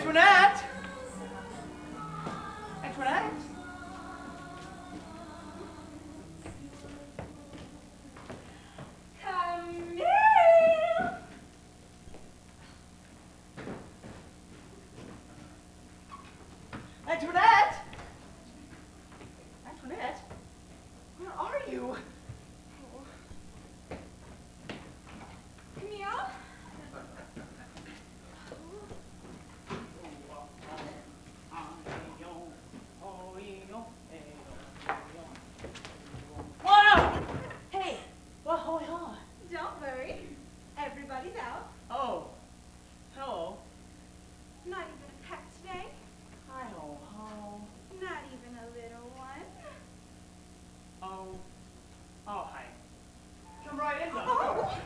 Antoinette! Antoinette! Come in! Antoinette! Antoinette? Where are you? Camille? Wow! Hey! Well, hold on. Don't worry. Everybody's out. Oh. Hello. Not even a pet today. Hi, ho, ho. Not even a little one. Oh. Oh, hi. Come right in, though. Oh!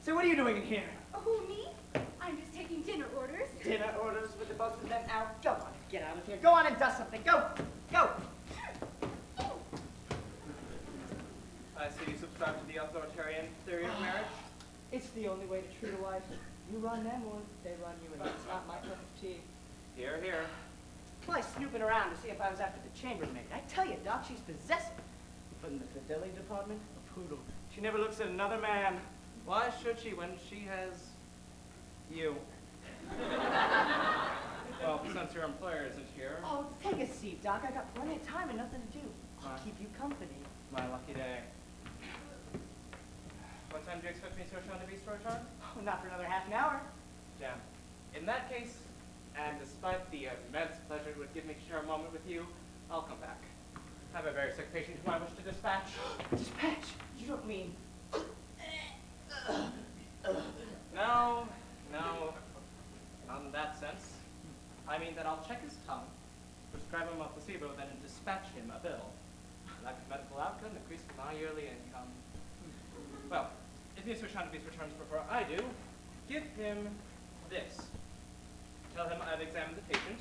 So what are you doing in here? Who, me? I'm just taking dinner orders. Dinner orders with the both of them out. Go on, get out of here. Go on and dust something. Go! Go! I see you subscribe to the authoritarian theory of marriage. It's the only way to treat a wife. You run them or they run you, and that's not my cup of tea. Here, here. Well, I was snooping around to see if I was after the chambermaid. I tell you, Doc, she's possessive. But in the fidelity department, a poodle. She never looks at another man. Why should she when she has you? Well, since your employer isn't here. Oh, take a seat, Doc. I got plenty of time and nothing to do. I'll keep you company. My lucky day. What time do you expect me to return the beast to return? Oh, not for another half an hour. Damn. In that case, and despite the immense pleasure it would give me to share a moment with you, I'll come back. I have a very sick patient whom I wish to dispatch. Dispatch? You don't mean... No, no, not in that sense. I mean that I'll check his tongue, prescribe him a placebo, then dispatch him a bill. Like a medical outcome, increase my yearly income. Well, if Mr. Shandabeast returns before I do, give him this. Tell him I've examined the patient,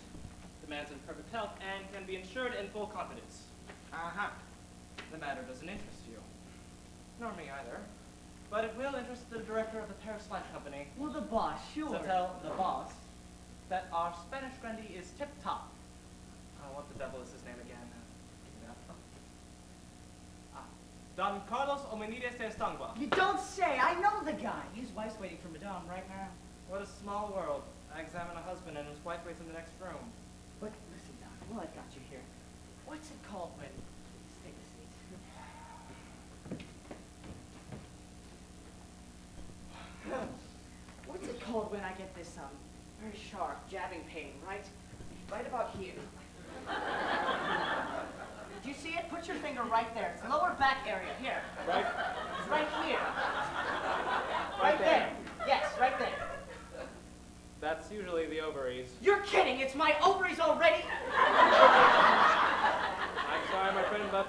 the man's in perfect health, and can be insured in full confidence. Uh-huh. The matter doesn't interest you. Nor me either. But it will interest the director of the Paris Light Company. Well, the boss, sure. So tell the boss that our Spanish Grandy is tip-top. What the devil is his name again? Don Carlos Hominides de Estangua. You don't say. I know the guy. His wife's waiting for Madame right now. What a small world. I examine a husband and his wife waits in the next room. But listen, Doc, well, I've got you here. What's it called when... Please take a seat. What's it called when I get this, very sharp, jabbing pain, right? Right about here. Do you see it? Put your finger right there. It's lower back area. Here. Right? It's right here. Right there. Yes, right there. That's usually the ovaries. You're kidding! It's my ovaries already! I'm sorry, my friend, but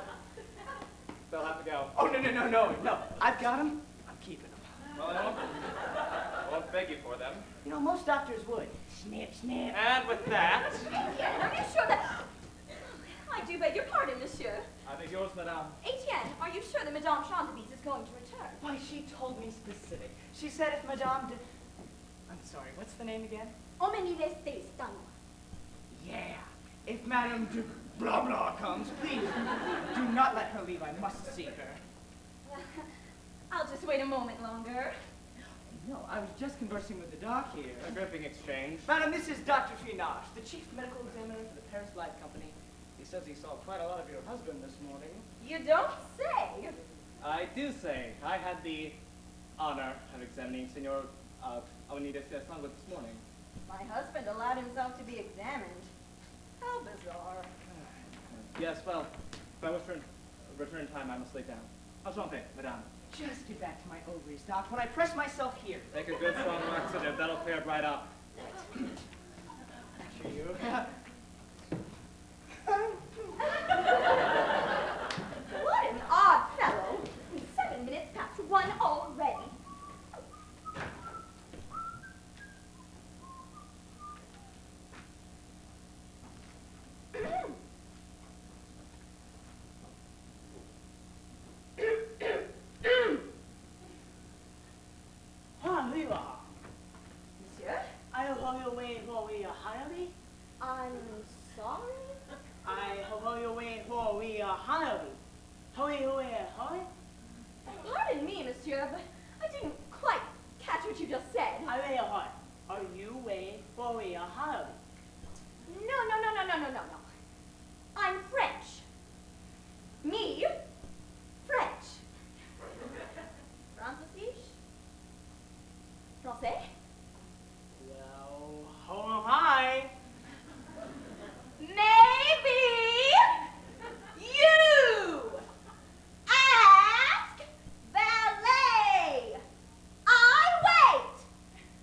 they'll have to go. Oh, no. I've got them. I'm keeping them. Well, I won't beg you for them. You know, most doctors would. Snip, snip. And with that... Etienne, are you sure that... I do beg your pardon, monsieur. I beg yours, madame. Etienne, are you sure that Madame Chantevis is going to return? Why, she told me specific. She said if Madame de... I'm sorry, what's the name again? Hominides de Estangua. Yeah. If Madame de blah blah comes, please do not let her leave. I must see her. I'll just wait a moment longer. No, I was just conversing with the doc here. A gripping exchange. Madam, this is Dr. Finage, the chief medical examiner for the Paris Light Company. He says he saw quite a lot of your husband this morning. You don't say. I do say, I had the honor of examining Senor Hominides de Estangua this morning. My husband allowed himself to be examined. How bizarre. Yes, well, by return time, I must lay down. Enchanté, madame. Just get back to my ovaries, Doc. When I press myself here. Take a good strong laxative, that'll clear it right up. After you. What an odd fellow. 7 minutes past 1 already. Harvey. Hoy. Pardon me, monsieur, but I didn't quite catch what you just said. Are you way for a Harvey? No. I'm French. Me, French. Français? Français? Well, ho am I. Maybe you ask valet. I wait.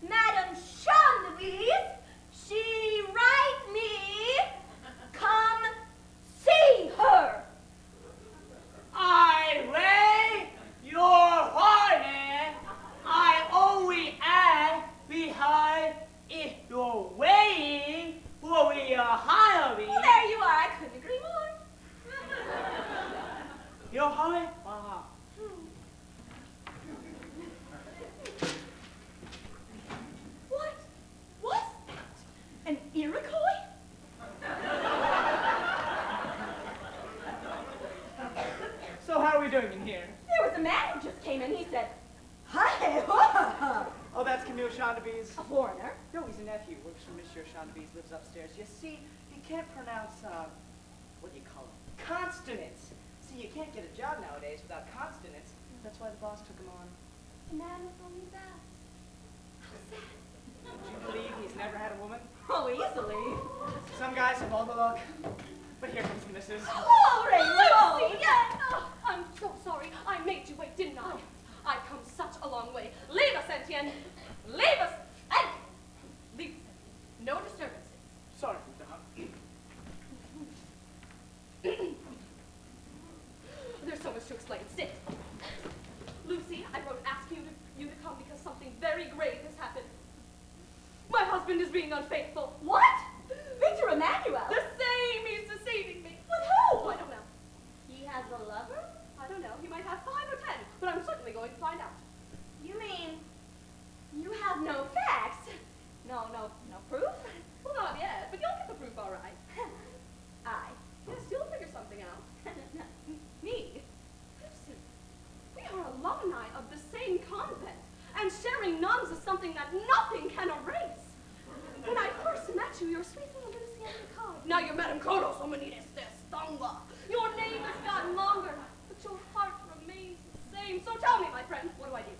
Madame Chandeliers, she write me. Come see her. I way your honey. I always ask behind if you're waiting for a Harvey. Well, there you are. I couldn't agree more. Your honey? What? What's that? An Iroquois? So how are we doing in here? There was a man who just came in. He said, "Hi." Oh, that's Camille Chandeliers. A foreigner. No, he's a nephew. Works for Monsieur Chandeliers, lives upstairs. You see, he can't pronounce, what do you call them? Consonants. See, you can't get a job nowadays without consonants. That's why the boss took him on. The man was only that. How sad. Do you believe he's never had a woman? Oh, easily. Some guys have all the luck. But here comes the missus. Oh, Rainbow! Yes! Oh, I'm so sorry. I made you wait, didn't I? I've come such a long way. Leave us, Etienne. Leave us. And leave us. No disturbances. Sorry, Madame. There's so much to explain. Sit. Lucy, I wrote asking you to come because something very grave has happened. My husband is being unfaithful. What? Victor Emmanuel? The same. He's deceiving me. With who? Oh, I don't know. He has a lover? I don't know. He might have 5 or 10, but I'm certainly going to find out. You mean you have no facts? No proof? Well, not yet, but you'll get the proof all right. I. Yes, you'll figure something out. Me? Lucy, we are alumni of the same convent, and sharing nuns is something that nothing can erase. When I first met you, your sweet little Luciana Card. Now you're Madame Kodos, Hominides de Stonga. Your name has gotten longer, but your heart remains the same. So tell me, my friend, what do I do?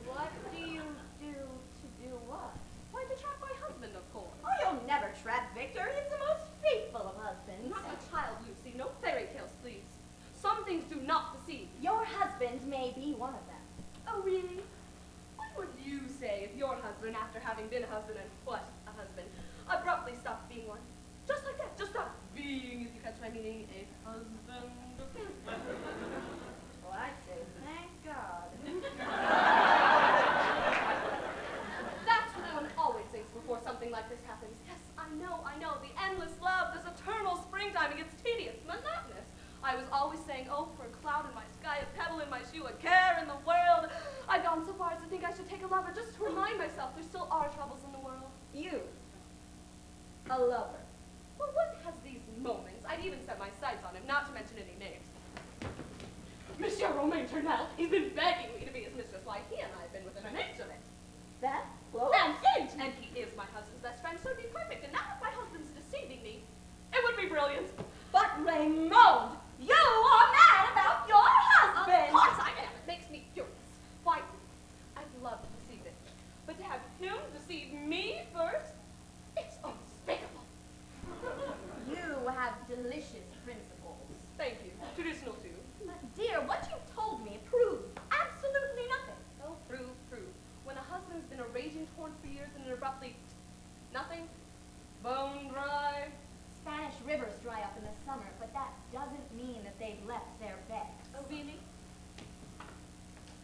What do you do to do what? Why, to trap my husband, of course. Oh, you'll never trap Victor. He's the most faithful of husbands. Not a child, Lucy. No fairy tales, please. Some things do not deceive. Your husband may be one of them. Oh, really? What would you say if your husband, after having been a husband and what a husband, abruptly stopped being one? Just like that. Just stopped being, if you catch my meaning, a husband. Well, I'd say thank God. That's what one always thinks before something like this happens. Yes, I know. The endless love, this eternal springtime, it gets tedious, monotonous. I was always saying, oh, for a cloud in my sky, a pebble in my shoe, a care in the world. I've gone so far as to think I should take a lover just to remind myself there still are troubles in the world. You. A lover. Well, one has these moments. I'd even set my sights on him, not to mention any names. Monsieur Romain Tournelle, he's been begging me to be his mistress. Why, he and I have been within an inch of it. That close? An inch! And he is my husband's best friend, so it'd be perfect. And now if my husband's deceiving me, it would be brilliant. But Raymond, you are mad about your husband. Of course I am. It makes me furious. Why, I'd love to deceive Victor, but to have him deceive me first, it's unspeakable. You have delicious principles. Thank you. Traditional too. But dear, what you told me proves absolutely nothing. Oh, prove. When a husband's been a raging torrent for years and then abruptly, nothing, bone dry. Spanish rivers dry up in the summer, but that doesn't mean that they've left their beds. Oh, really?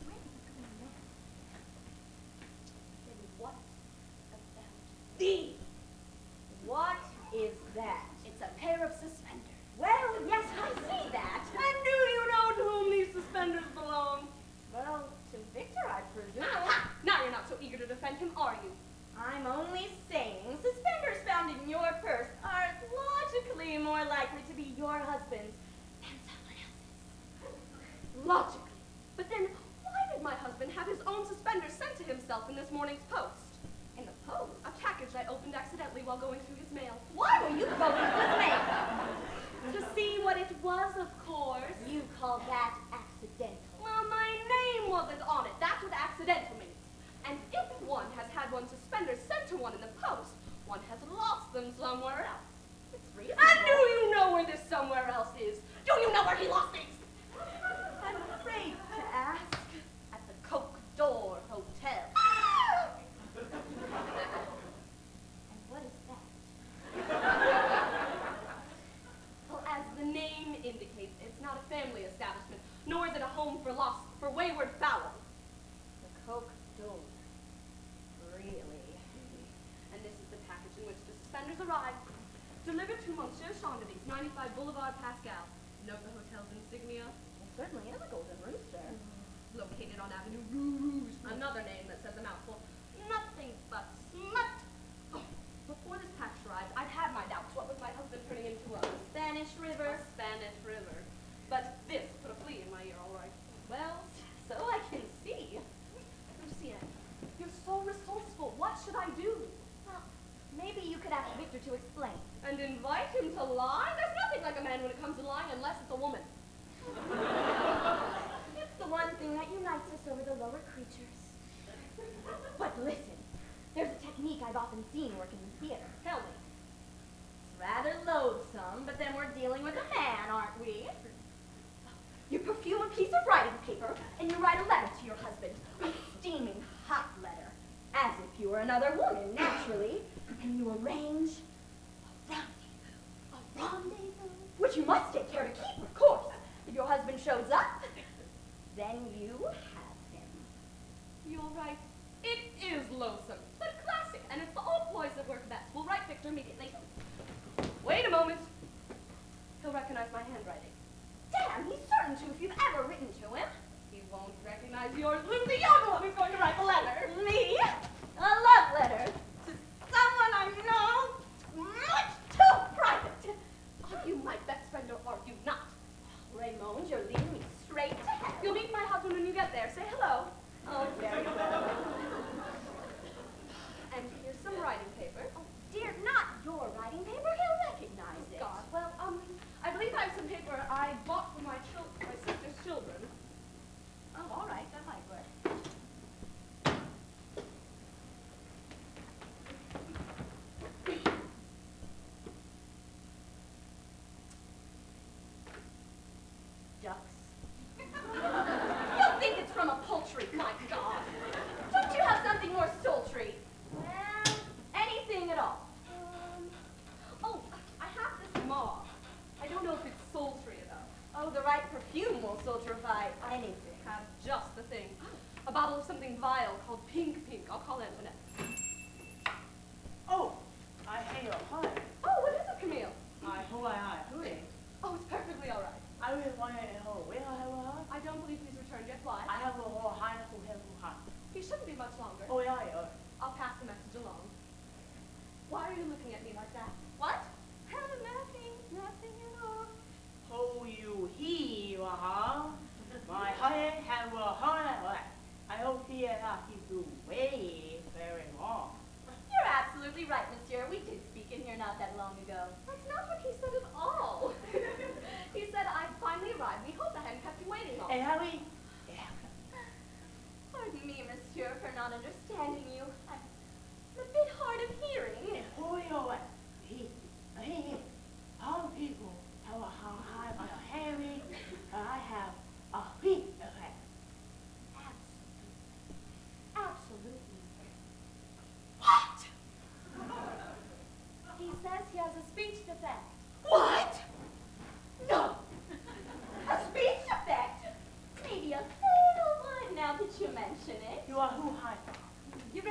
Where are you going next? Then what about The. What is that? It's a pair of suspenders. Well, yes, I see that. And logically. But then, why did my husband have his own suspenders sent to himself in this morning's post? In the post? A package I opened accidentally while going through his mail. Why were you going to his mail? To see what it was, of course. You call that accidental. Well, my name wasn't on it. That's what accidental means. And if one has had one's suspenders sent to one in the post, one has lost them somewhere else. It's reasonable. And do you know where this somewhere else is? Do you know where he lost these? I'm afraid to ask. At the Coke Door Hotel. And what is that? Well, as the name indicates, it's not a family establishment, nor is it a home for wayward fowl. The Coke Door. Really? And this is the package in which the suspenders arrived. Delivered to Monsieur Chandeliers, 95 Boulevard Pascal. Note the hotel's insignia. It certainly is a golden rooster. Located on Avenue Rouge. Another name that says a mouthful. Nothing but smut. Oh, before this package arrived, I'd had my doubts. What was my husband turning into a Spanish River. Spanish River? But this put a flea in my ear, all right. Well, so I can see. Lucienne, you're so resourceful. What should I do? Well, maybe you could ask Victor to explain. And invite him to lie? There's nothing like a man when it comes to lying unless it's a woman. It's the one thing that unites us over the lower creatures. But listen, there's a technique I've often seen work in the theater. Tell me. It's rather loathsome, but then we're dealing with a man, aren't we? You perfume a piece of writing paper, and you write a letter to your husband. A steaming hot letter. As if you were another woman, naturally. And you arrange a rendezvous. A rendezvous? Which you must take care to keep, of course. If your husband shows up, then you have him. You're right. It is loathsome, but classic, and it's the old ploys that work best. We'll write Victor immediately. Wait a moment. He'll recognize my handwriting. Damn, he's certain to if you've ever written to him. He won't recognize yours, Lucy. You're the one who's going to write the letter. Me? A love letter to someone I know much too private. Are you my best friend or are you not? Raymond, you're leading me straight to hell. You'll meet my husband when you get there. Say hello. Oh, very well. And here's some writing paper. Oh, dear, not your writing paper. He'll recognize it. God, well, I believe I have some paper I bought for my sister's children. Oh, all right, that might work. Ducks. You'll think it's from a poultry, my God. Don't you have something more sultry? Well, anything at all. Oh, I have this moth. I don't know if it's sultry enough. Oh, the right perfume will sultrify anything. Have just the thing. A bottle of something vile called Pink. I'll call Antoinette. Oh, I hate your heart. Oh, what is it, Camille? I hui. Oh, it's perfectly all right. I will want it at home. Where I have a heart? I don't believe he's returned yet. Why? I have a whole heart who have a heart. He shouldn't be much longer. Oh, yeah. I'll pass the message along. Why are you looking at me like that? What? Nothing at all. Oh, you he, my heart have a heart. I hope he and I do way very long. You're absolutely right, monsieur. We did speak in here not that long ago. That's not what he said at all. He said I'd finally arrived. We hoped I hadn't kept you waiting long. And Harry, Pardon me, monsieur, for not understanding you. I'm a bit hard of hearing. who you are? He, all people have a heart on a Harry. I have a feet effect. Absolutely. What? He says he has a speech defect. What? No. A speech defect? Maybe a little one now that you mention it. You are who high? You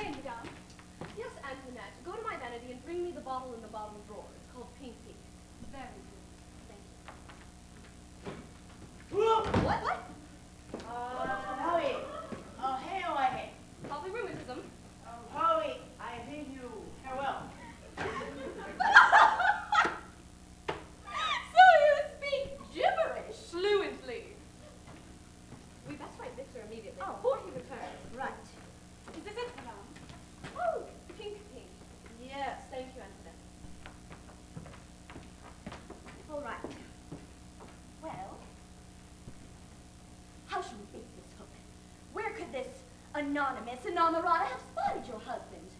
Anonymous Inamorata have spotted your husband.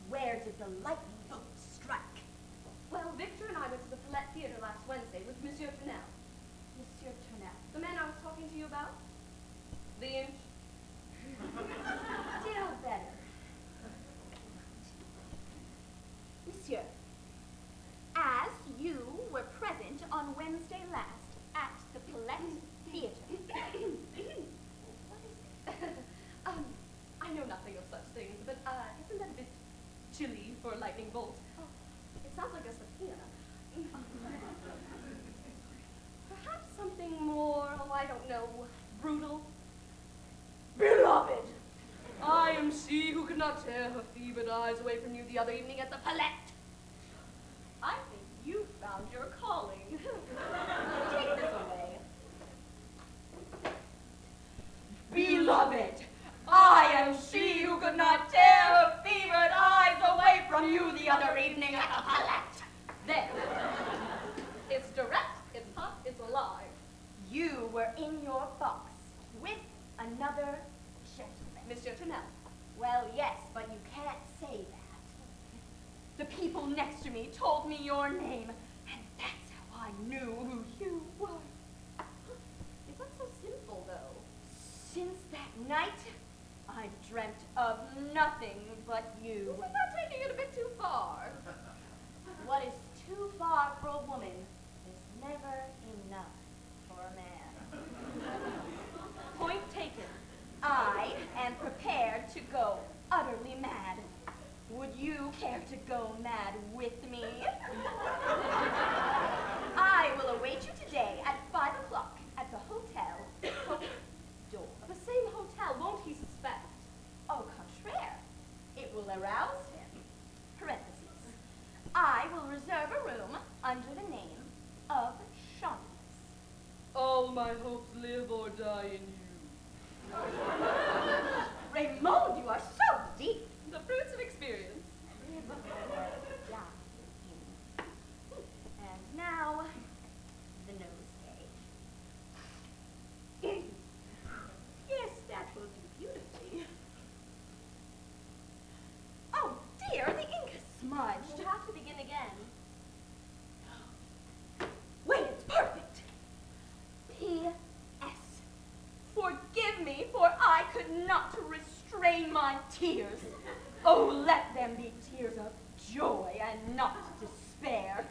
Where did the lightning bolt strike? Well, Victor and I went to the Palette Theater last Wednesday with Monsieur Tournelle. Monsieur Tournelle. The man I was talking to you about? The inch. Still better. Monsieur, as you were present on Wednesday last at the Palette Theater. What is it? I know nothing of such things, but isn't that a bit chilly for a lightning bolt? Oh, it sounds like a Sophia. Perhaps something more, oh, I don't know, brutal. Beloved! I am she who could not tear her fevered eyes away from you the other evening at the Palette. I think you found your calling. Take this away. Beloved, I am she who could not tear her fevered eyes away from you the other evening at the Palette. There. It's direct, it's hot, it's alive. You were in your box with another gentleman. Monsieur Tournelle. Well, yes, but you can't say that. The people next to me told me your name, and that's how I knew who you were. Is that so simple, though? Since that night, I've dreamt of nothing but you. Isn't that taking it a bit too far? What is too far for a woman is never enough for a man. Point taken. I am prepared to go utterly mad. Would you care to go mad with me? I will await you today at 5 o'clock at the Hotel Cote d'Or. The same hotel, won't he suspect? Au contraire, it will arouse him. Parentheses. I will reserve a room under the name of Shaughnessy. All my hopes live or die in you. Raymond, you are so deep. The fruits of experience. Live or die in. And now, the nosegay. Yes, that will do beautifully. Oh dear, the ink is smudged. We'll have to begin again. Wait, it's perfect. P.S. Forgive me, for I could not restrain my tears. Oh, let them be tears of joy and not despair.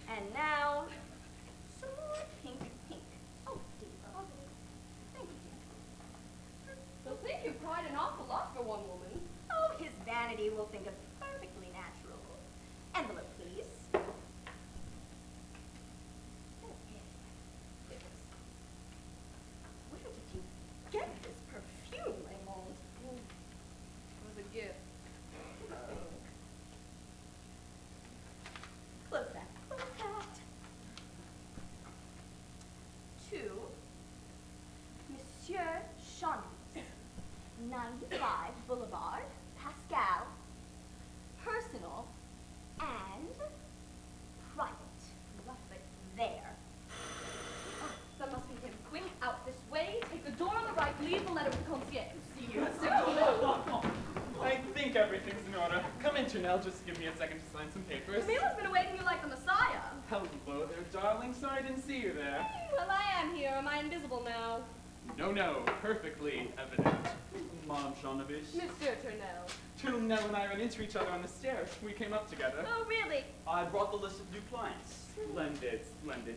And now, some more pink. Oh, dear. Thank you. They'll think you've cried an awful lot for one woman. Oh, his vanity will think it perfectly natural. Envelope, please. Where did you get this perfume, Raymond? It was a gift. Close that. To Monsieur Shaughnessy, 95 Boulevard, Pascal, personal and private. Rough it there. Oh, that must be him. Quick, out this way. Take the door on the right. Leave the letter with the concierge. See you. I think everything's in order. Come in, Tournelle. Just give me a second to sign some papers. Camilla's been awaiting you like the Messiah. Hello there, darling. Sorry I didn't see you there. Well, I am here. Am I invisible now? No, perfectly evident. Mom Jeanovic. Monsieur Tournelle. Tournelle and I ran into each other on the stairs. We came up together. Oh, really? I brought the list of new clients. Splendid.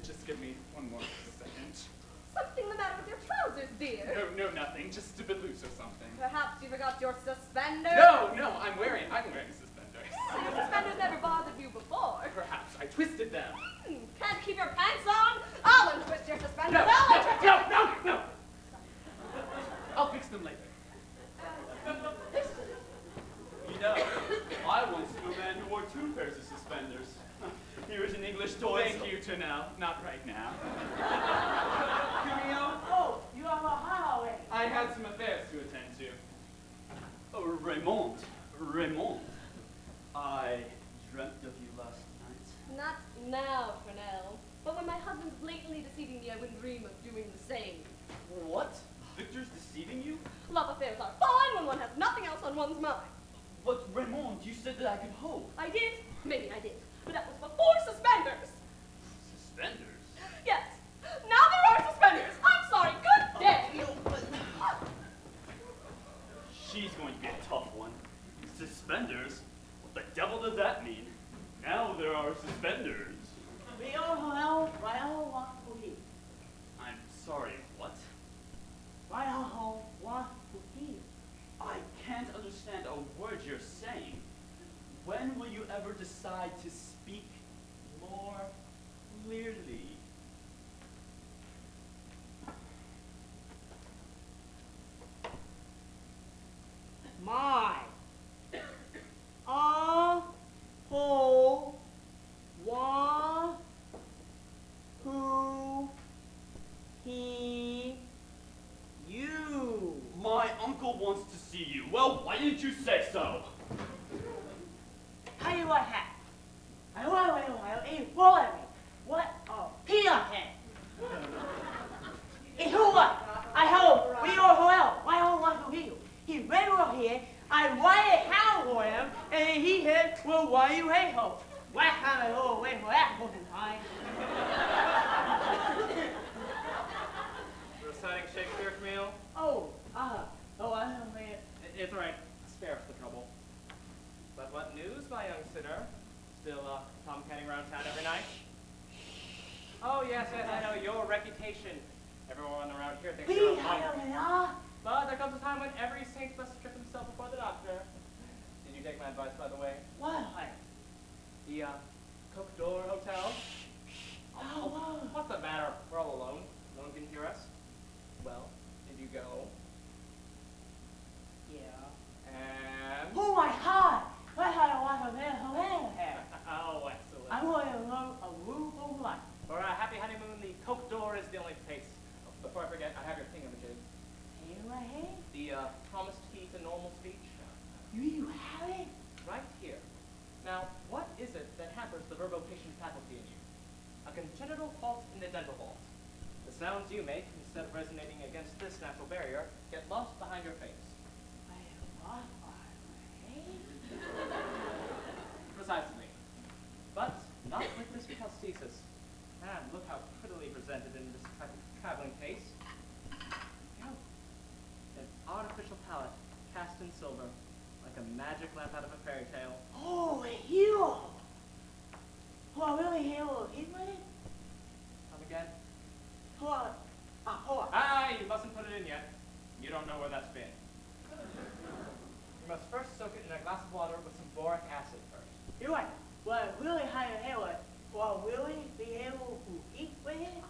Just give me one more second. Something the matter with your trousers, dear? No, nothing. Just a bit loose or something. Perhaps you forgot your suspenders? No, I'm wearing suspenders. Your suspenders never bothered you before. Perhaps I twisted them. Can't keep your pants on? I'll untwist your suspenders. I'll untwist your... No. I'll fix them later. You know, I once knew a man who wore 2 pairs of suspenders. Here is an English toy. Thank you, Tournelle. Not right now. Camille? Oh, you have a holiday. I had some affairs to attend to. Oh, Raymond. I dreamt of you last night. Not now, Tournelle. But when my husband's blatantly deceiving me, I wouldn't dream of doing the same. What? Victor's deceiving you? Love affairs are fine when one's mind. But Raymond, you said that I could hope. I did. Maybe I did. But that was before suspenders. Suspenders? Yes. Now there are suspenders. I'm sorry. Good day. She's going to be a tough one. Suspenders? What the devil does that mean? Now there are suspenders. I'm sorry, what? I can't understand a word you're saying. When will you ever decide to speak more clearly? My. Ho. Wa. Who. He. You. My uncle wants to see you. Well, why didn't you say so? How you like that? I what? Oh, Peter head. It's who what? I hope we all well. Why all want to hear? He ran over here. I wired how for him, and he said, "Well, why you hate ho? Why can't I go away for that fucking time?" Reciting Shakespeare, Camille? Oh, I don't mean it. It's all right. Spare us the trouble. But what news, my young sitter? Still tomcatting around town every night? Oh, yes, I know. Your reputation. Everyone around here thinks you're a monk. But there comes a time when every saint must strip himself before the doctor. Did you take my advice, by the way? What? The Coq d'Or Hotel? Oh, What's the matter? We're all alone. No one can hear us. Well, did you go? yeah. And... Oh my God! What had I want to have? Oh, excellent. I'm going to love a roof of life. For a happy honeymoon, the Coq d'Or is the only place. Before I forget, I have your thingamajig. Here I have. The promised key to normal speech. You have it? Right here. Now, what is it that hampers the verbocation faculty in you? A congenital fault in the dental vault. The sounds you make, instead of resonating against this natural barrier, get lost behind your face. I have lost my way. Precisely. But not with this prosthesis. And look how prettily presented in this type of traveling case. Go. An artificial palette, cast in silver, like a magic lamp out of a fairy tale. Oh, a hero! Oh, really hero? He's with it? Come again? Hold on. Hold on. Ah, you mustn't put it in yet. You don't know where that's been. You must first soak it in a glass of water with some boric acid first. You're right. Well, really high hero. Will really be able to eat with it?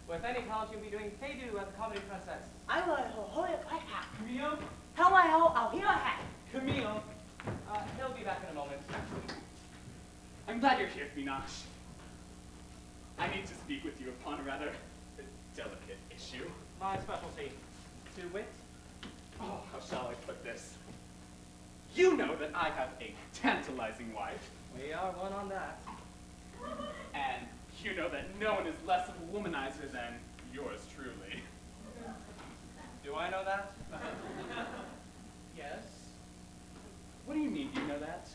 With any college, you'll be doing pay-do at the Comedy Princess. I want to hold it like that. Camille? How I hold? I'll hear a hat. Camille? He'll be back in a moment. I'm glad you're here, Finache. I need to speak with you upon a rather delicate issue. My specialty. To wit. Oh, how shall I put this? You know that I have a tantalizing wife. We are one on that. And you know that no one is less of a womanizer than yours truly. Do I know that? Yes. What do you mean, you know that?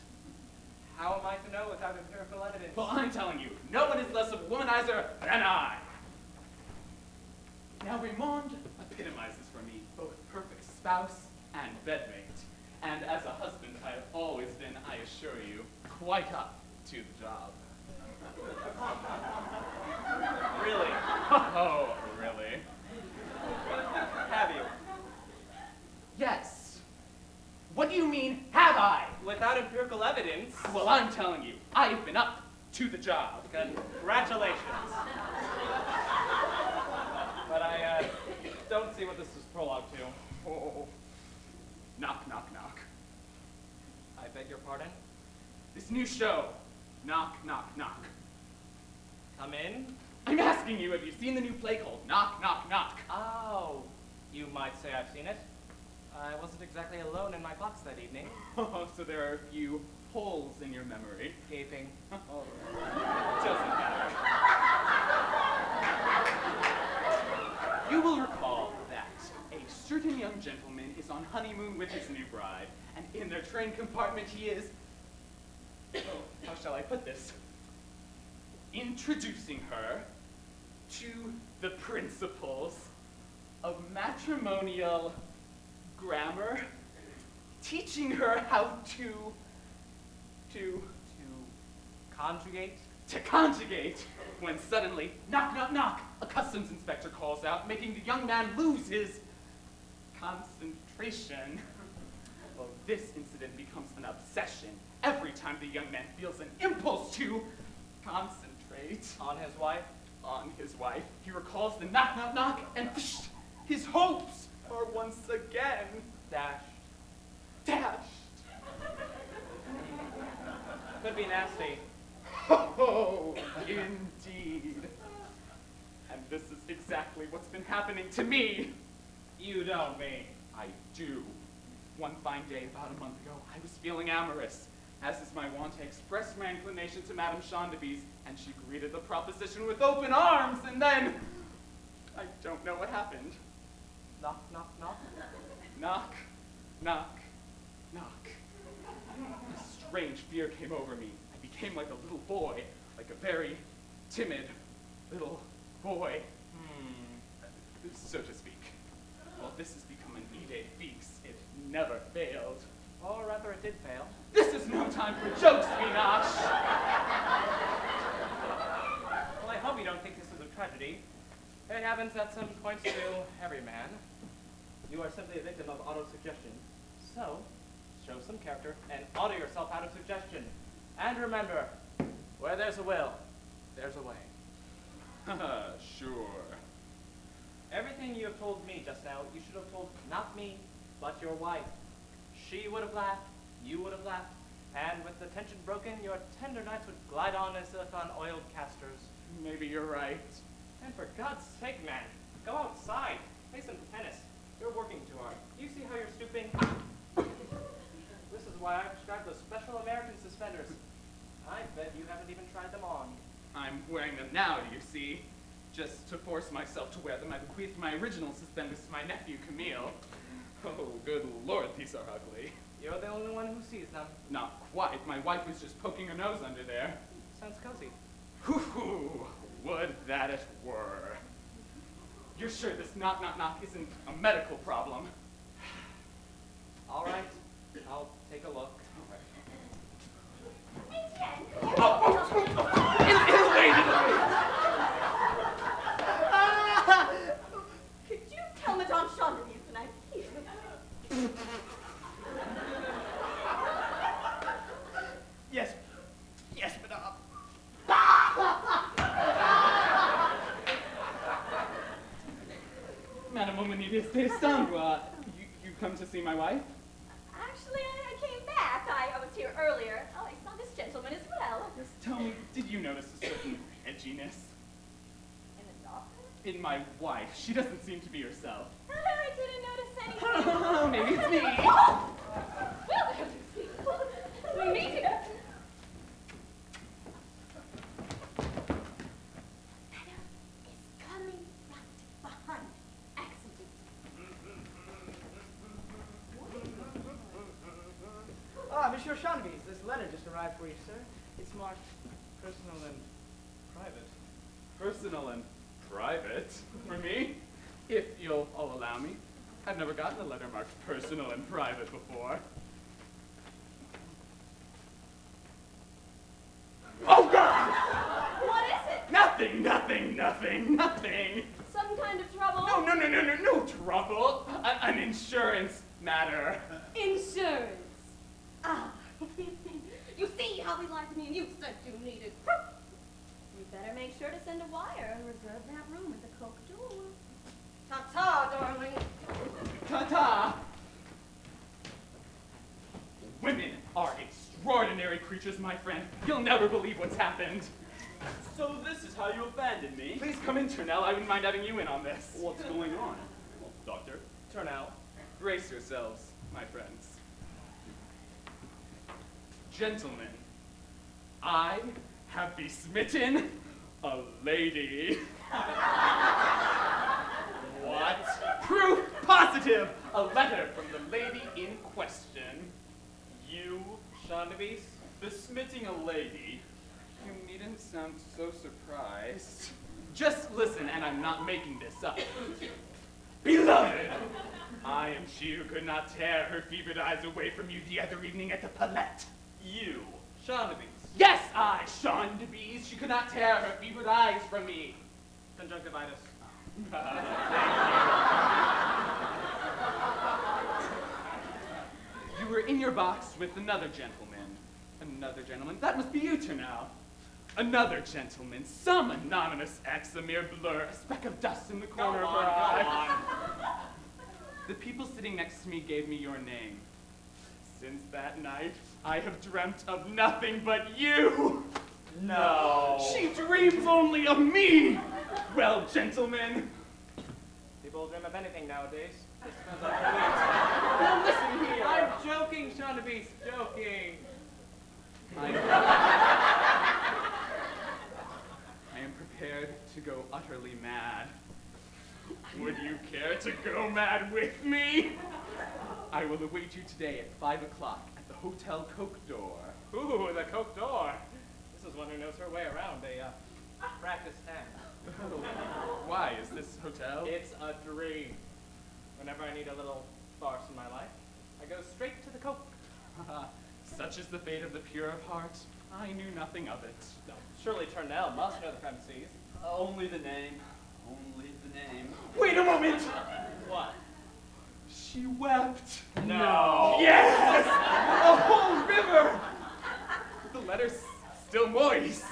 How am I to know without empirical evidence? Well, I'm telling you, no one is less of a womanizer than I. Now, Raymond epitomizes for me both perfect spouse and bedmate. And as a husband, I have always been, I assure you, quite up to the job. Really? Oh, really? Have you? Yes. What do you mean, have I? Without empirical evidence? Well, I'm telling you, I've been up to the job. Congratulations. But I don't see what this is prologue to. Oh. Knock, knock, knock. I beg your pardon? This new show, Knock, Knock, Knock. Come in. I'm asking you, have you seen the new play called Knock, Knock, Knock? Oh, you might say I've seen it. I wasn't exactly alone in my box that evening. Oh, so there are a few holes in your memory. Gaping. Oh, doesn't matter. You will recall that a certain young gentleman is on honeymoon with his new bride, and in their train compartment he is, how shall I put this? Introducing her to the principles of matrimonial grammar, teaching her how to conjugate, when suddenly, knock, knock, knock, a customs inspector calls out, making the young man lose his concentration. Well, this incident becomes an obsession every time the young man feels an impulse to concentrate. On his wife? On his wife. He recalls the knock, knock, knock, and his hopes are once again Dashed. dashed. Could be nasty. Oh, indeed. And this is exactly what's been happening to me. You don't mean. I do. One fine day, about a month ago, I was feeling amorous. As is my wont, I expressed my inclination to Madame Chandevy's, and she greeted the proposition with open arms, and then I don't know what happened. Knock, knock, knock. Knock, knock, knock. A strange fear came over me. I became like a little boy, like a very timid little boy, so to speak. Well, this has become an idée fixe. It never failed. Or rather, it did fail. This is no time for jokes, Vinash. Well, I hope you don't think this is a tragedy. It happens at some points to every man. You are simply a victim of auto-suggestion. So, show some character and auto yourself out of suggestion. And remember, where there's a will, there's a way. Sure. Everything you have told me just now, you should have told not me, but your wife. She would have laughed, you would have laughed, and with the tension broken, your tender nights would glide on as if on oiled casters. Maybe you're right. And for God's sake, man, go outside, play some tennis. You're working too hard. You see how you're stooping? This is why I prescribed those special American suspenders. I bet you haven't even tried them on. I'm wearing them now, do you see? Just to force myself to wear them, I bequeathed my original suspenders to my nephew, Camille. Oh, good Lord, these are ugly. You're the only one who sees them. Not quite. My wife was just poking her nose under there. Sounds cozy. Hoo-hoo, would that it were. You're sure this knock, knock, knock isn't a medical problem? All right, I'll take a look. Could you tell Madame Chandelier when I'm here? Yes, yes, madame. Madame Omanidis de you come to see my wife? Actually, I came back. I was here earlier. Oh, I saw this gentleman as well. Yes, tell me, did you notice a certain edginess In the doctor? in my wife? She doesn't seem to be herself. I didn't notice anything. Oh, maybe it's me. Well, there you see. We meet again. Madame is coming right behind. Excellent. Ah, Monsieur Chandelier, this letter just arrived for you, sir. It's marked personal and private. Personal and private for me, if you'll all allow me. I've never gotten a letter marked personal and private before. Oh, God! What is it? Nothing, nothing, nothing, nothing. Some kind of trouble? No trouble. An insurance matter. Insurance. Ah. You see how he lied to me and you said you needed proof. You better make sure to send a wire and reserve that room at the Coke door. Ta-ta, darling. Ta-ta. Women are extraordinary creatures, my friend. You'll never believe what's happened. So this is how you abandoned me? Please come in, Turnell. I wouldn't mind having you in on this. What's going on? Well, doctor. Turnell, brace yourselves, my friends. Gentlemen, I have besmitten a lady. What? Proof positive! A letter from the lady in question. You Sean DeBeese? besmitting a lady. You needn't sound so surprised. Just listen, and I'm not making this up. Beloved, I am she who could not tear her fevered eyes away from you the other evening at the Palette. You. Sean DeBeese. Yes, I, Sean DeBeese. She could not tear her fevered eyes from me. Conjunctivitis. You were in your box with another gentleman. Another gentleman. That must be you two now. Another gentleman. Some anonymous ex, a mere blur, a speck of dust in the corner of her eye. The people sitting next to me gave me your name. Since that night, I have dreamt of nothing but you. No. She dreams only of me. Well, gentlemen. People dream of anything nowadays. This smells like Now listen here. I'm joking, Sean DeBeese. Joking. I am prepared to go utterly mad. Would you care to go mad with me? I will await you today at 5 o'clock at the Hotel Coke Door. Ooh, the Coke Door. This is one who knows her way around a practice hand. Why is this hotel? It's a dream. Whenever I need a little farce in my life, I go straight to the Coke. Such is the fate of the pure of heart. I knew nothing of it. No, surely Turnell must know the premises. Only the name. Only the name. Wait a moment! What? She wept. No. Yes! A whole river! The letter's still moist.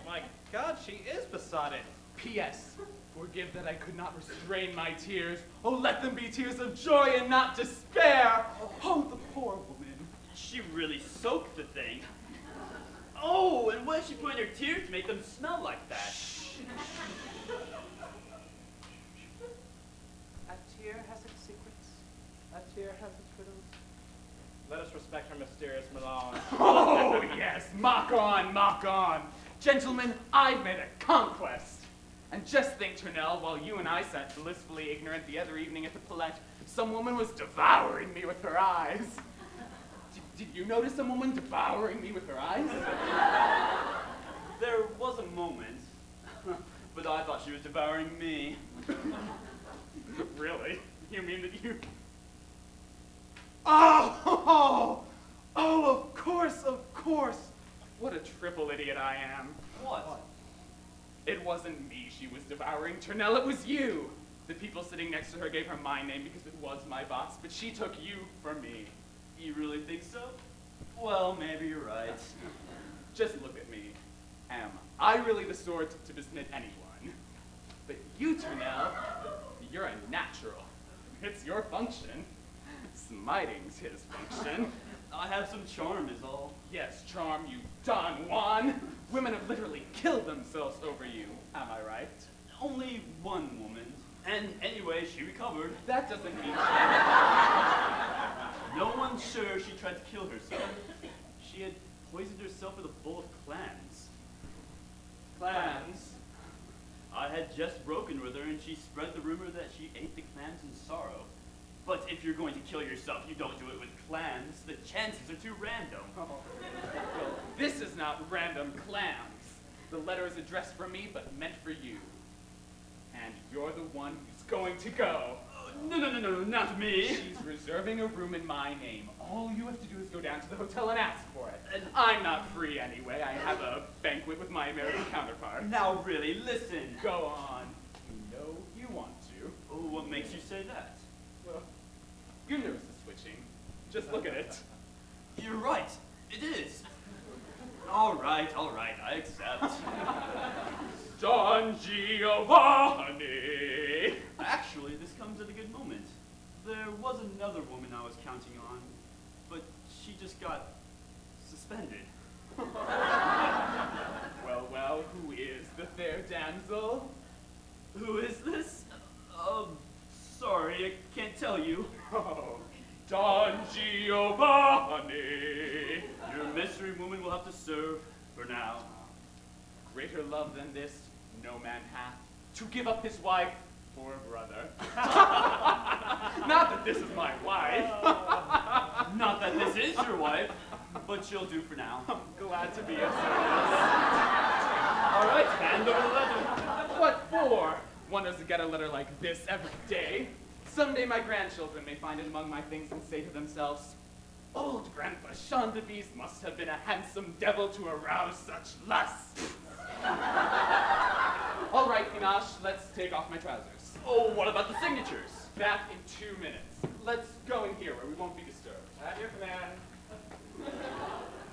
My God, she is besotted. P.S. Forgive that I could not restrain my tears. Oh, let them be tears of joy and not despair. Oh, the poor woman. She really soaked the thing. Oh, and what did she put in her tears to make them smell like that? A tear has its secrets. A tear has its riddles. Let us respect her mysterious melange. Oh, yes, mock on, mock on. Gentlemen, I've made a conquest. And just think, Turnell, while you and I sat blissfully ignorant the other evening at the Palette, some woman was devouring me with her eyes. Did you notice some woman devouring me with her eyes? There was a moment, but I thought she was devouring me. Really? You mean that you... Oh, of course, of course. What a triple idiot I am. What? It wasn't me she was devouring, Turnell, it was you. The people sitting next to her gave her my name because it was my box, but she took you for me. You really think so? Well, maybe you're right. Just look at me. Am I really the sort to besmit anyone? But you, Turnell, you're a natural. It's your function. Smiting's his function. I have some charm is all. Yes, charm, you Don Juan. Women have literally killed themselves over you. Am I right? Only one woman. And anyway, she recovered. That doesn't mean No one's sure she tried to kill herself. She had poisoned herself with a bowl of clams. Clams? I had just broken with her and she spread the rumor that she ate the clams in sorrow. But if you're going to kill yourself, you don't do it with clams. The chances are too random. Well, this is not random clams. The letter is addressed for me, but meant for you. And you're the one who's going to go. No, not me. She's reserving a room in my name. All you have to do is go down to the hotel and ask for it. And I'm not free anyway. I have a banquet with my American counterpart. Now really, listen. Go on. You know you want to. Oh, what makes you say that? Well, your nose is switching. Just look at it. You're right. It is. All right, I accept. Don Giovanni! Actually, this comes at a good moment. There was another woman I was counting on, but she just got suspended. Well, who is the fair damsel? Who is this? Sorry, I can't tell you. Oh, Don Giovanni! Your mystery woman will have to serve for now. Greater love than this no man hath, to give up his wife for a brother. Not that this is my wife. Not that this is your wife. but she'll do for now. I'm glad to be of service. All right, hand over the letter. What for? One doesn't get a letter like this every day. Someday my grandchildren may find it among my things and say to themselves, old Grandpa Chandelier must have been a handsome devil to arouse such lust. All right, Pinoche, let's take off my trousers. Oh, what about the signatures? Back in 2 minutes. Let's go in here where we won't be disturbed. At your command.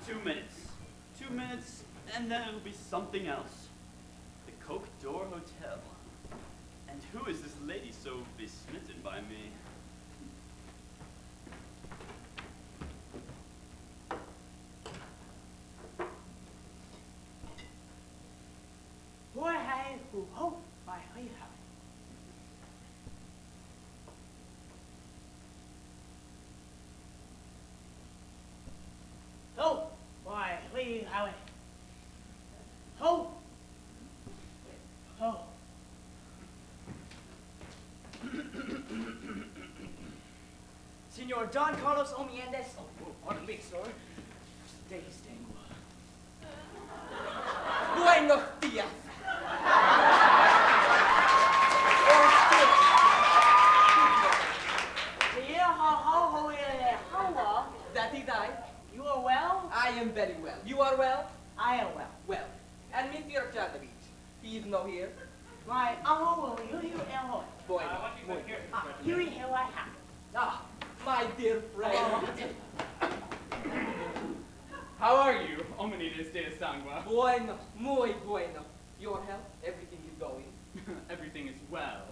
2 minutes. 2 minutes, and then it'll be something else. The Coq d'Or Hotel. And who is this lady so besmitten by me? Boy, I who hope by Flea. Oh, why, Flea, how it? Oh, oh. Senor Don Carlos Omiendes. Oh, pardon me, sir. Days tengo. Buenos dias. That is I. You are well? I am very well. You are well? I am well. Well. And Mr. Chandelier, he is not here. My uncle will you Illinois. Boy, boy. You here what happened? Ah, my dear friend. How are you, Hominides de Sangua? Bueno, muy bueno. Your health, everything is going. Everything is well.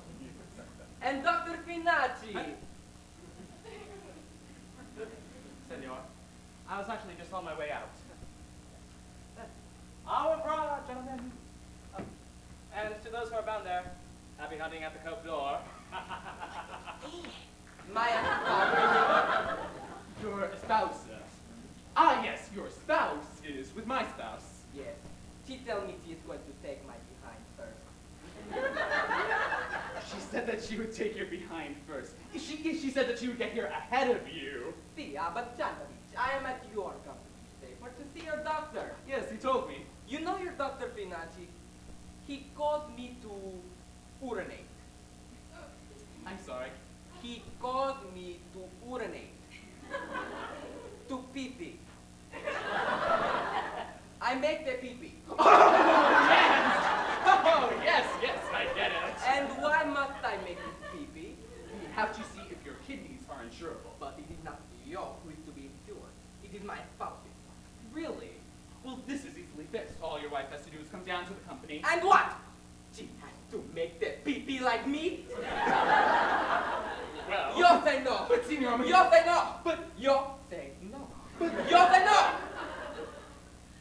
And Dr. Finacci. Senor, I was actually just on my way out. Au revoir, gentlemen. And to those who are bound there, happy hunting at the Coq d'Or. My father. Your spouse. Ah, yes, your spouse is with my spouse. Yes. She told me she is going to take my behind first. She said that she would take your behind first. She said that she would get here ahead of you. See, but Chandelier, I am at your company today for to see your doctor. Yes, he told me. You know your Dr. Finacci? He caused me to urinate. I'm sorry. He caused me to urinate. To pee-pee. I make the pee-pee. Oh, yes, I get it. And why must I make this pee-pee? We have to see if your kidneys are insurable. But it is not you who is to be insured. It is my spouse. Really? Well, this is easily fixed. All your wife has to do is come down to the company. And what? She has to make the pee-pee like me? Well... You say no. But, Senor... You say no. But... You say no. You say no.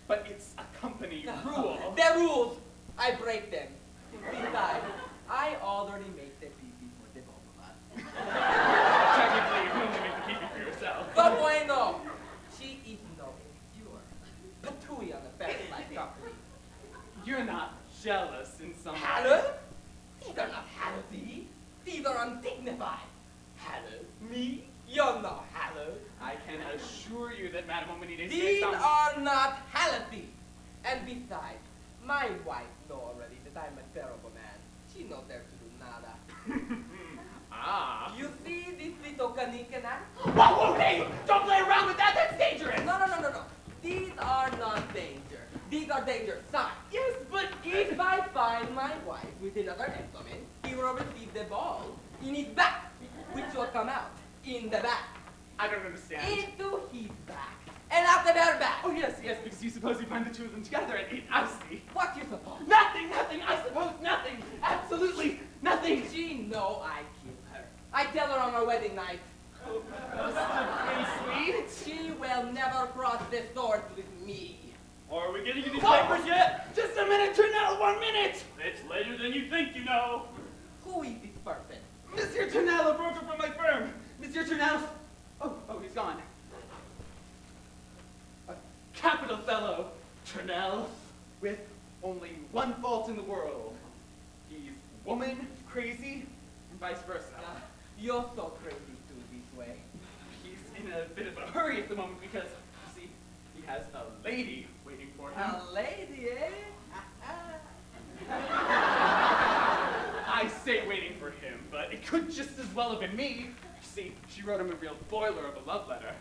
But it's a company rule. The rules. I break them. Besides, I already make the pee-pee for the both of us. Technically, you can only make the pee-pee for yourself. But bueno. She is no pure. Patui on the best like company. You're not jealous in some way. Hello? These are not healthy. These are undignified. Hello? Me? You're not hello. I can assure you that Madame Hominides These are not healthy. And besides, my wife knows already that I'm a terrible man. She not there to do nada. Ah. You see this little canicana? Whoa, hey! Don't play around with that! That's dangerous! No. These are not danger. These are danger signs. Yes, but If I find my wife with another implement, he will receive the ball in his back, which will come out in the back, I don't understand. into his back, and out of her back. Oh, yes, because you suppose you find the two of them together and I see. What you suppose? Nothing, I suppose nothing. Absolutely nothing. She know I kill her. I tell her on our wedding night. Oh, Mr. Sweet. She will never cross the swords with me. Are we getting to these Whoa. papers yet? Just a minute, Tournelle, 1 minute. It's later than you think, you know. Who is this person? Monsieur Tournelle, a broker from my firm. Monsieur Tournelle. Oh, he's gone. A capital fellow, Tournelle, with only one fault in the world. He's woman crazy and vice versa. You're so crazy too this way. He's in a bit of a hurry at the moment because, you see, he has a lady waiting for him. A lady, eh? I say waiting for him, but it could just as well have been me. See, she wrote him a real boiler of a love letter.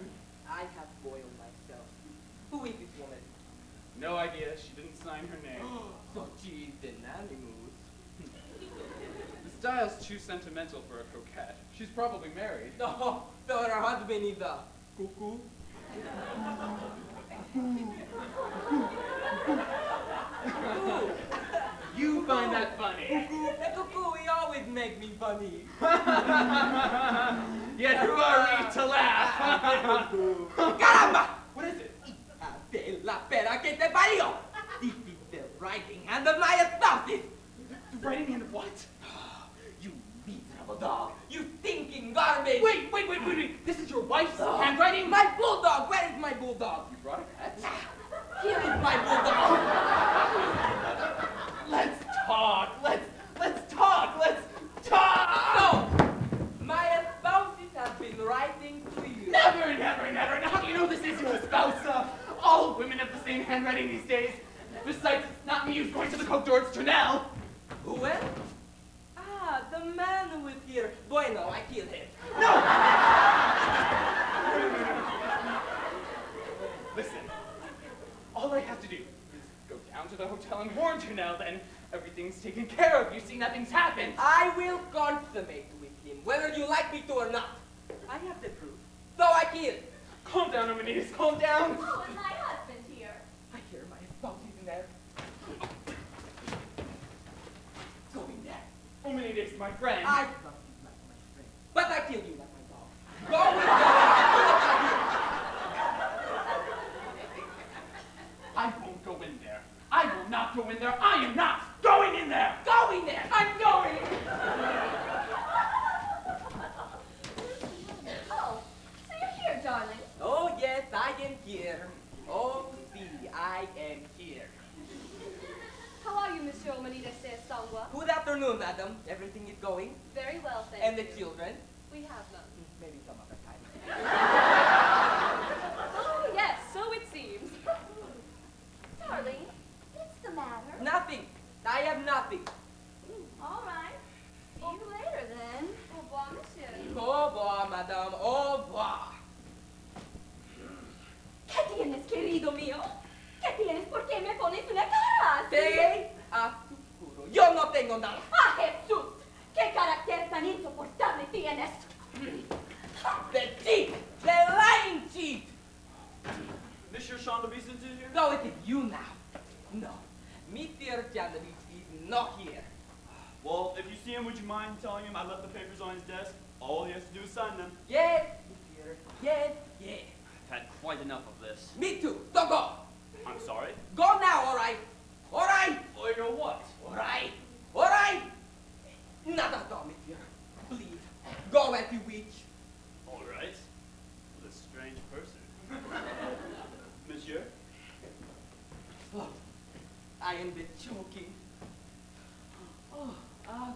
I have boiled myself. Who is this woman? No idea, she didn't sign her name. So she's anonymous. The style's too sentimental for a coquette. She's probably married. No, so her husband is a cuckoo. You find that funny. The cuckoo, he always make me funny. Yet who are we to laugh? Caramba! What is it? De la pera que te parió! This is the writing hand of my spouses! The writing hand of what? You miserable dog! You stinking garbage! Wait! This is your wife's handwriting? My bulldog! Where is my bulldog? You brought a pet? Here is my bulldog! Let's talk! Let's talk! No! My spouses have been writing to you. Never! How do you know this is your spouse? All women have the same handwriting these days. Besides, it's not me who's going to the Cote d'Or, it's Turnell. Who else? Ah, the man who is here. Bueno, I killed him. No! Listen, all I have to do is go down to the hotel and warn Turnell, then everything's taken care of. You see, nothing's happened. I will consummate with him, whether you like me to or not. I have the proof. So I killed. Calm down, Amenides, calm down. Oh, and my husband here. I hear my spouse is in there. Go in there. Amenides, my friend. I trust you like my friend. But I killed you like my dog. Go in there. I won't go in there. I will not go in there. I am not going in there. Go in there. I'm going. Oh, so you're here, darling. Oh, yes, I am here. Oh, see, I am here. How are you, Monsieur Omanides de Sangwa? Good afternoon, madam. Everything is going? Very well, thank And you. the children? We have none. Maybe some other time. Oh, yes, so it seems. Darling, what's the matter? Nothing. I have nothing. All right. See you later, then. Au revoir, monsieur. Au revoir, madame. Au revoir. ¿Qué tienes, querido mío? ¿Qué tienes? ¿Por qué me pones una cara así? Te aseguro. Yo no tengo nada. ¡Ah, Jesús! ¡Qué carácter tan insoportable tienes! The cheat. The lying cheat. Monsieur Chandelier is here? So it is you now. No. Mr. Chandelier is not here. Well, if you see him, would you mind telling him I left the papers on his desk? All he has to do is sign them. Yes, monsieur. Yes, yes. I've had quite enough of this. Me too. So go. I'm sorry? Go now, all right? All right? Or you know what? All right? All right? Not at all, monsieur. Please, go as you wish. All right. What a strange person. Monsieur? Oh, I am the choking. Oh, oh.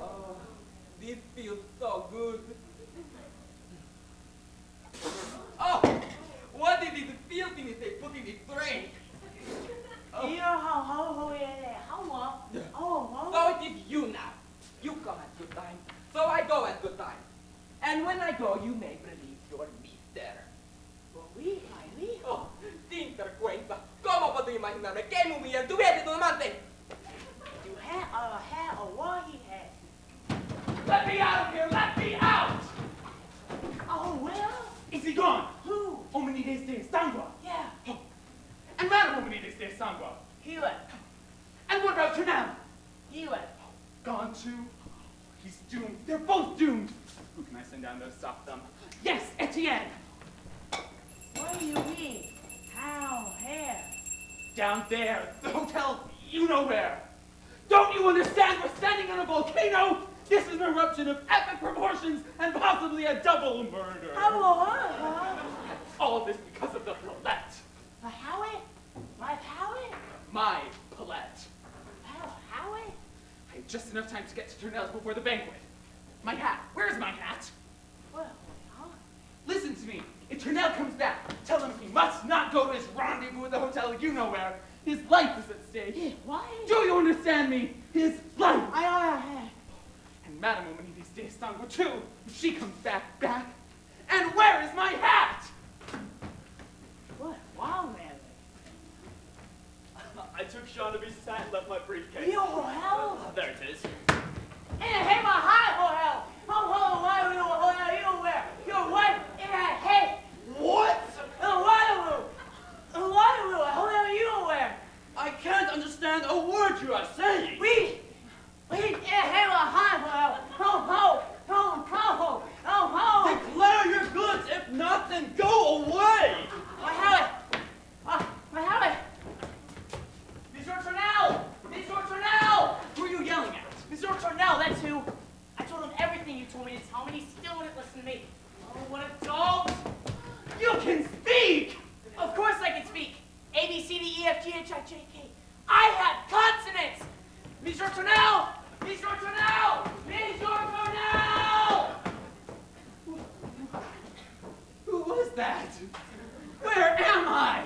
Oh, this feels so good. Oh, what is this filthiness they put in this drink? So it is you now. You come at good time, so I go at good time. And when I go, you may release your mister. Oh, sin vergüenza. ¿Cómo puedo imaginarme que mi mujer tuviese tu amante? You had a what he had. Let me out of here! Let me out! Oh, well, Is he gone? who? Amenides de Sangwa. Yeah, Oh. And Madame Amenides de Sangwa. he left. And what about Turnell? He left. Gone too? He's doomed. They're both doomed. Who can I send down there to stop them? Yes, Etienne! What do you mean? How? Here? Down there, the hotel, you know where. Don't you understand? We're standing on a volcano. This is an eruption of epic proportions and possibly a double murder. All of this because of the Paulette. Howie? My Howie? My Paulette. Howie? I had just enough time to get to Turnell's before the banquet. My hat. Where's my hat? Well, huh? Listen to me. It's If Turnell comes back, tell him he must not go to his rendezvous at the hotel you know where. His life is at stake. Why? Do you understand me? His life. I And Madame will need these days tango too, if she comes back. And where is my hat? What? Wow, man. I took Shaunaby's hat and left my briefcase. You hell? There it is. And hey, my high for hell. Oh, why you wear? Your wife in a head. What? Why you wear? I can't understand a word you are saying. We in a high for hell. Ho. Declare your goods. If not, then go away. My Harry. Mr. Turnell. Who are you yelling at? Mr. Turnell, that's who. I told him everything you told me to tell me, and he still wouldn't listen to me. Oh, what a dog! You can speak! Of course I can speak. A, B, C, D, E, F, G, H, I, J, K. I have consonants! Mr. Turnell! Who was that? Where am I?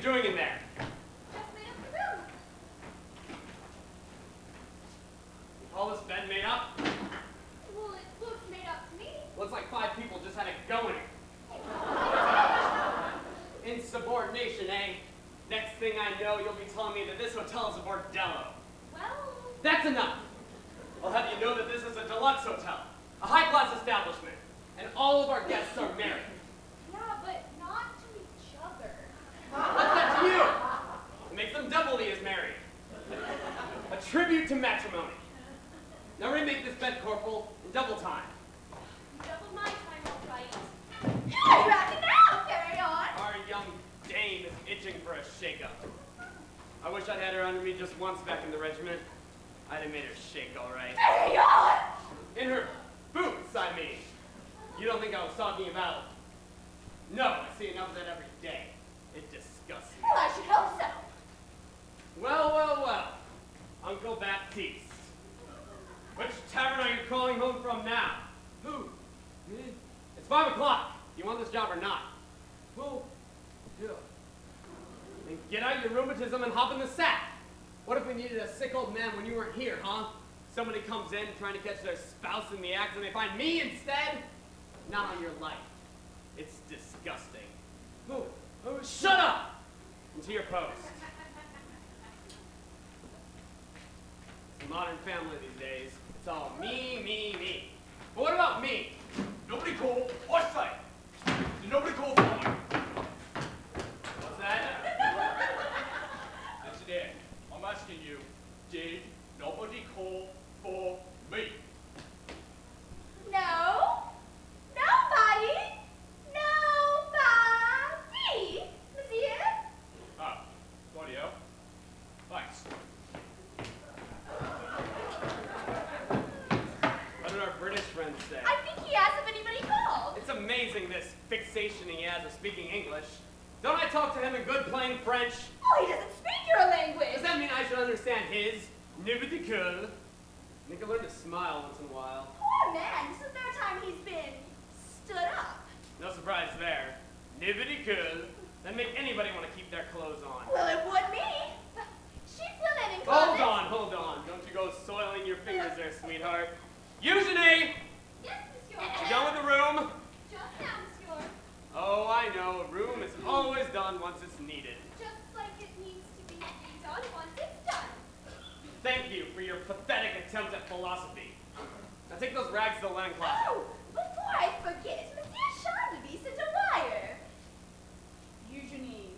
doing in there? Just made up the room. All this bed made up? Well, it looks made up to me. Looks like 5 people just had it going. Insubordination, eh? Next thing I know, you'll be telling me that this hotel is a bordello. Well, That's enough. I'll have you know that this is a deluxe hotel, a high-class establishment, and all of our guests are married. yeah, but not to each other. What's that to you? It makes them doubly as married. A tribute to matrimony. Now remake this bed, Corporal, in double time. Double my time, all right. Hey, back now, carry on. Our young dame is itching for a shake-up. I wish I'd had her under me just once back in the regiment. I'd have made her shake all right. Carry on. In her boots, I mean. You don't think I was talking about... No, I see enough of that every day. It disgusts me. Well, I should hope so. Well, well, well. Uncle Baptiste. Which tavern are you calling home from now? Who? Me? It's 5 o'clock. Do you want this job or not? Who? Yeah. Then get out your rheumatism and hop in the sack. What if we needed a sick old man when you weren't here, huh? Somebody comes in trying to catch their spouse in the act and they find me instead? Not on your life. It's disgusting. Who? Shut up! Into your post. It's a modern family these days. It's all me, me, me. But what about me? Nobody called. What's that? Did nobody call for me? What's that? Listen here, I'm asking you, did nobody call for me? No. Nobody. Nobody. Monsieur? Ah, bloody hell. Thanks. What did our British friends say? I think he asked if anybody called. It's amazing this fixation he has of speaking English. Don't I talk to him in good plain French? Oh, he doesn't speak your language. Does that mean I should understand his? N'importe quel. He can learn to smile once in a while. Poor man. This is the third time he's been stood up. No surprise there. N'importe quel. That'd make anybody want to keep their clothes on. Well, it would me. She's the linen Hold closet. on, hold on. Don't you go soiling your fingers there, sweetheart. Eugenie! Yes, monsieur. You done with the room? Just now, monsieur. Oh, I know. A room is always done once it's needed. Just like it needs to be redone once it's done. Thank you for your pathetic attempt at philosophy. Now take those rags to the linen closet. Oh, before I forget, Monsieur Chandelier sent a wire. Eugenie.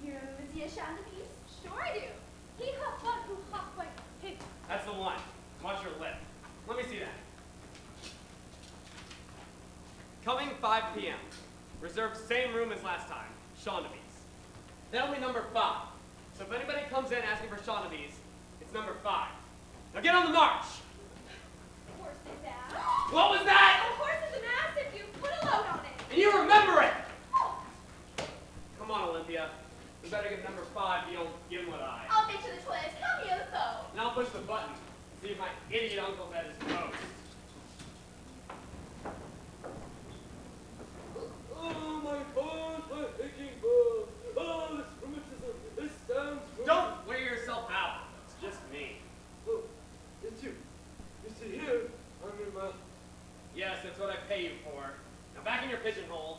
You're Monsieur Chandelier? Sure I do. He hop one who hop one. Hey. That's the one. Watch your lip. Let me see that. Coming 5 p.m. Reserved same room as last time. Chandeliers. That'll be number 5. So if anybody comes in asking for Chandeliers, it's number 5. Now get on the march! Horse is ass. What was that? A horse is an ass if you put a load on it. And you remember it! Oh, Come on, Olympia. We better give number 5 the old gimlet eye. I'll make sure the toilet is coming in the phone. And I'll push the button. See if my idiot uncle's at his post. Oh, my bones, my aching bones. Oh, this rheumatism, this sounds good. Don't wear yourself out. It's just me. Oh, it's you. You see here, under my... Yes, that's what I pay you for. Now back in your pigeonhole.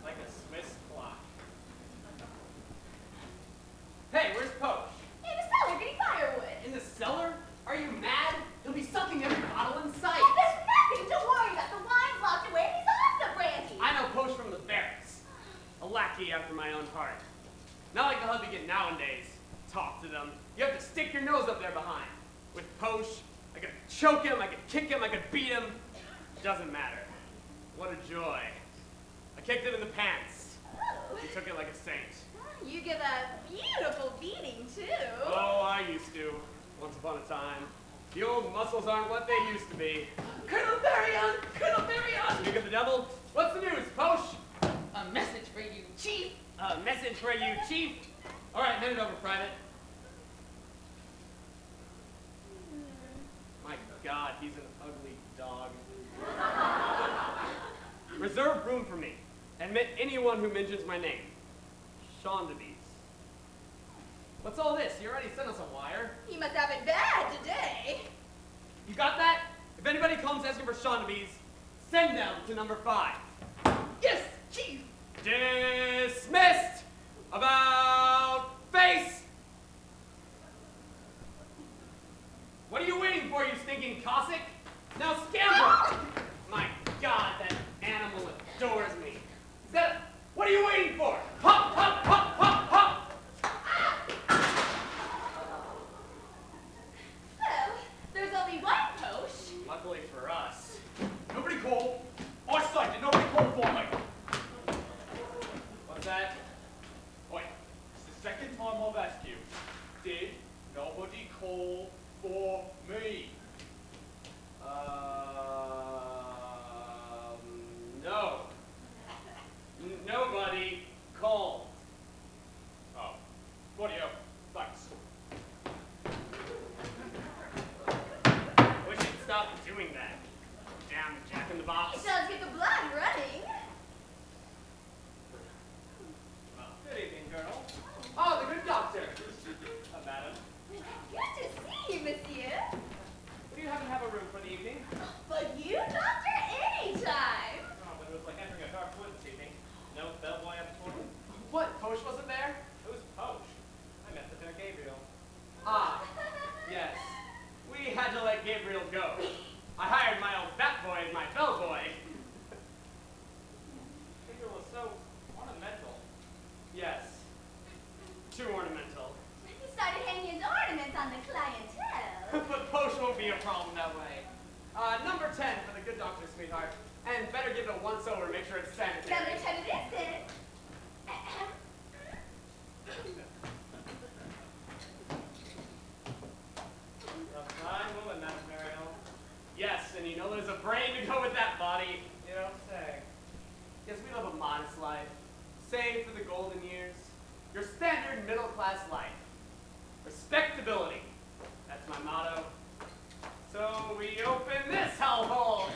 Like a Swiss clock. Hey, where's Poach? In the cellar getting firewood. In the cellar? Are you mad? He'll be sucking every bottle in sight. Oh, there's nothing to worry about. The wine's locked away and he's off the brandy. I know Poach from the barracks. A lackey after my own heart. Not like the husband you get nowadays. Talk to them. You have to stick your nose up there behind. With Poach, I could choke him, I could kick him, I could beat him. Doesn't matter. What a joy. I kicked him in the pants. Oh. He took it like a saint. You give a beautiful beating, too. Oh, I used to. Once upon a time. The old muscles aren't what they used to be. Colonel Marion! Colonel Marion! Speak of the devil. What's the news, Poach? A message for you, Chief. A message for you, Chief. All right, hand it over, Private. My God, he's an ugly dog. Reserve room for me. And Admit anyone who mentions my name. Shondabees. What's all this? You already sent us a wire. He must have it bad today. You got that? If anybody comes asking for Shondabees, send them to number 5. Yes, Chief. Dismissed! About face! What are you waiting for, you stinking Cossack? Now scamper! My God, that animal adores me. Is that... What are you waiting for? Hop, hop, hop, hop, hop! Well, there's only one Posh. Luckily for us. Nobody called. I signed nobody called for me. What's that? Oi, it's the second time I've asked you. Did nobody call for me? No. Nobody called. Oh, bloody hell, thanks. Wish you'd stop doing that. Damn Jack in the He Box. does get the blood running. Good evening, Colonel. Oh, the good doctor. Madam. Good to see you, monsieur. Do you happen to have a room for the evening? But you, doctor, anytime. Oh, but it was like entering a dark wood this evening. No bellboy at the corner. What? Posh wasn't there? Who's Posh? I met Lieutenant Gabriel. Ah, yes. We had to let Gabriel go. I hired my old bat boy as my bellboy. Gabriel was so ornamental. Yes. Too ornamental. He started hanging his ornaments on the clientele. But Posh won't be a problem that way. Number 10 for the good doctor, sweetheart. And better give it a once over, make sure it's sanitary. Number 10 it is then. A fine woman, Madam Mariel. Yes, and you know there's a brain to go with that body. You don't say. Yes, we live a modest life. Save for the golden years. Your standard middle-class life. Respectability. That's my motto. So we open this hellhole.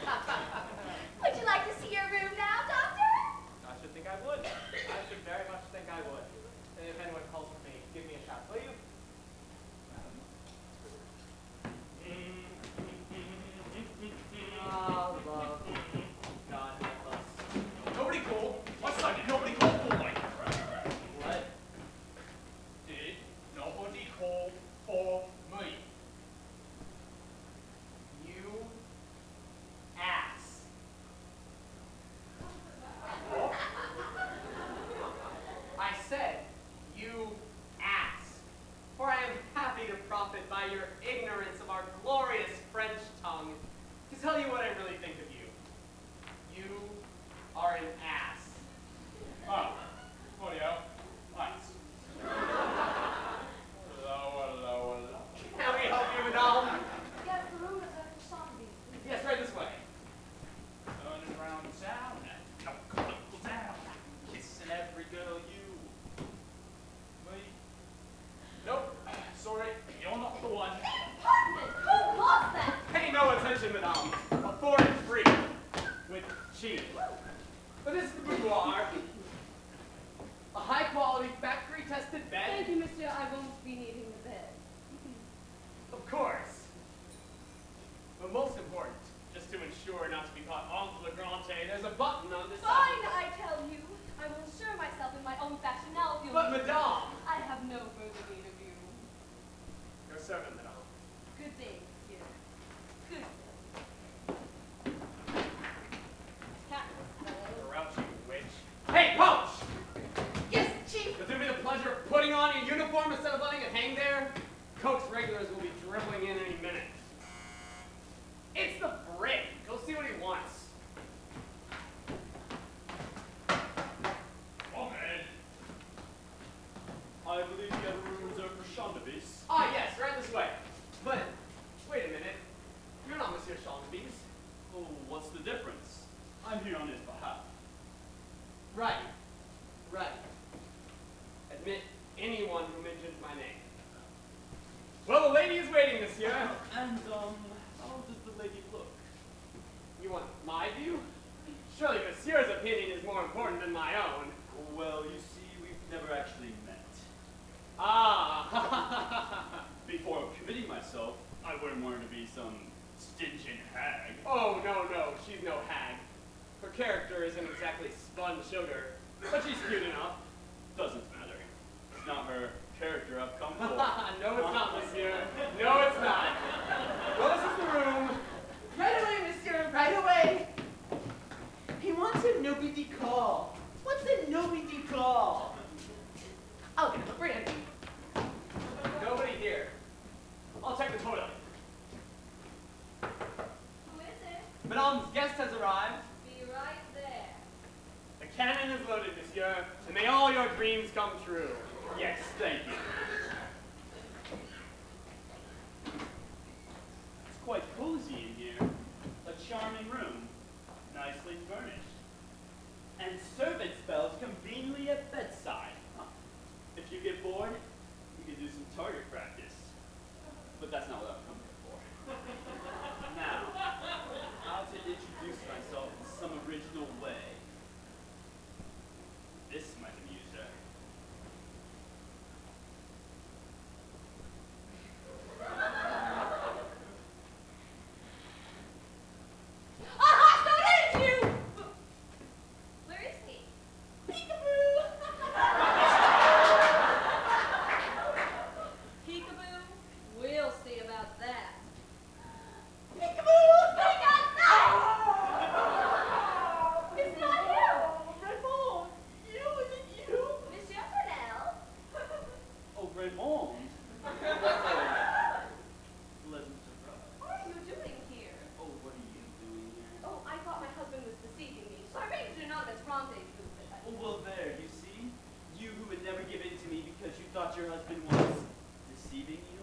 Would you like to see your room now, doctor? I should think I would. I should very much think I would. And if anyone calls for me, give me a shot, will you? Ah, love. God help us. Nobody called. I signed it, nobody called for me. What? Did nobody call for me? You ass. I said, you ass. For I am happy to profit by your ignorance of our glorious French tongue to tell you what I really think of you. You are an ass. Oh, bloody hell, thanks. Hello, hello, hello. Can we help you, madame? Yes, the room is at Shondabees. Yes, right this way. Turning around town, knuckle down, kissing every girl you. Me? Nope, sorry, you're not the one. Department, who was that? Pay no attention, madame. A foreign free. With cheese. But this is the boudoir. A high-quality, factory-tested bed. Thank you, monsieur. I won't be needing the bed. Of course. But most important, just to ensure not to be caught en flagrante, there's a button on this Fine, side. I tell you. I will assure myself in my own fashion. Now, if you'll But leave, madame. I have no further need of you. Your servant, madame. Good day, monsieur. Good day. Grouchy witch. Hey, Poach! Yes, Chief. Does it be the pleasure of putting on your uniform instead of letting it hang there? Coach regulars will be dribbling in any minute. It's the brick. Go see what he wants. Come in. I believe you have a room reserved for Shondabees. Ah, yes, right this way. But, wait a minute. You're not Monsieur Shondabees. Oh, what's the difference? I'm here on his behalf. Right. Right. Admit anyone who mentions my name. Well, the lady is waiting, monsieur. And, how does the lady look? You want my view? Surely Monsieur's opinion is more important than my own. Well, you see, we've never actually met. Ah! Before committing myself, I wouldn't want her to be some stingy hag. Oh, no, she's no hag. Her character isn't exactly spun sugar, but she's cute enough. Doesn't matter. It's not her character I've come for. No, it's not, Monsieur. No, it's not. Well, this is the room. Right away, monsieur, right away. He wants a nobody call. What's a nobody call? I'll get him a brandy. Nobody here. I'll check the toilet. Who is it? Madame's guest has arrived. Be right there. The cannon is loaded, Monsieur, and may all your dreams come true. Yes, thank you. It's quite cozy in here. A charming room, nicely furnished. And servants' bells conveniently at bedside. If you get bored, you can do some target practice. But that's not what I've come here for. Now, how to introduce myself in some original way. This might amuse her. Aha! So it is you! Where is he? Peekaboo! Peekaboo? We'll see about that. Peekaboo! It's not him! Raymond, is it you? Monsieur Purnell? Oh, Raymond. Pleasant surprise. What are you doing here? Oh, what are you doing here? Oh, I thought my husband was deceiving me, so I arranged an anonymous rendezvous with him. Oh, well, there, you see? You who would never give in to me because you thought your husband was deceiving you?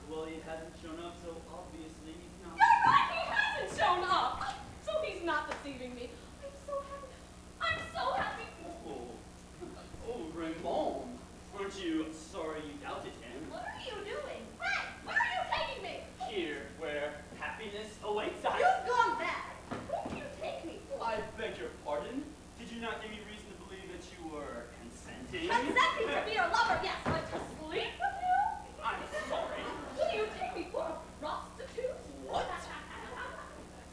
Well, he hasn't shown up, so obviously he's not. You're right, he hasn't shown up! So he's not deceiving me. I'm so happy. I'm so happy. Oh, Raymond. Weren't you sorry you doubted him? What are you doing? Hey, where are you taking me? Here, where happiness awaits us. You've gone mad! Who do you take me for? I beg your pardon? Did you not give me reason to believe that you were consenting? Consenting to be your lover, yes, but to sleep with you? I'm sorry. Who do you take me for? A prostitute? What?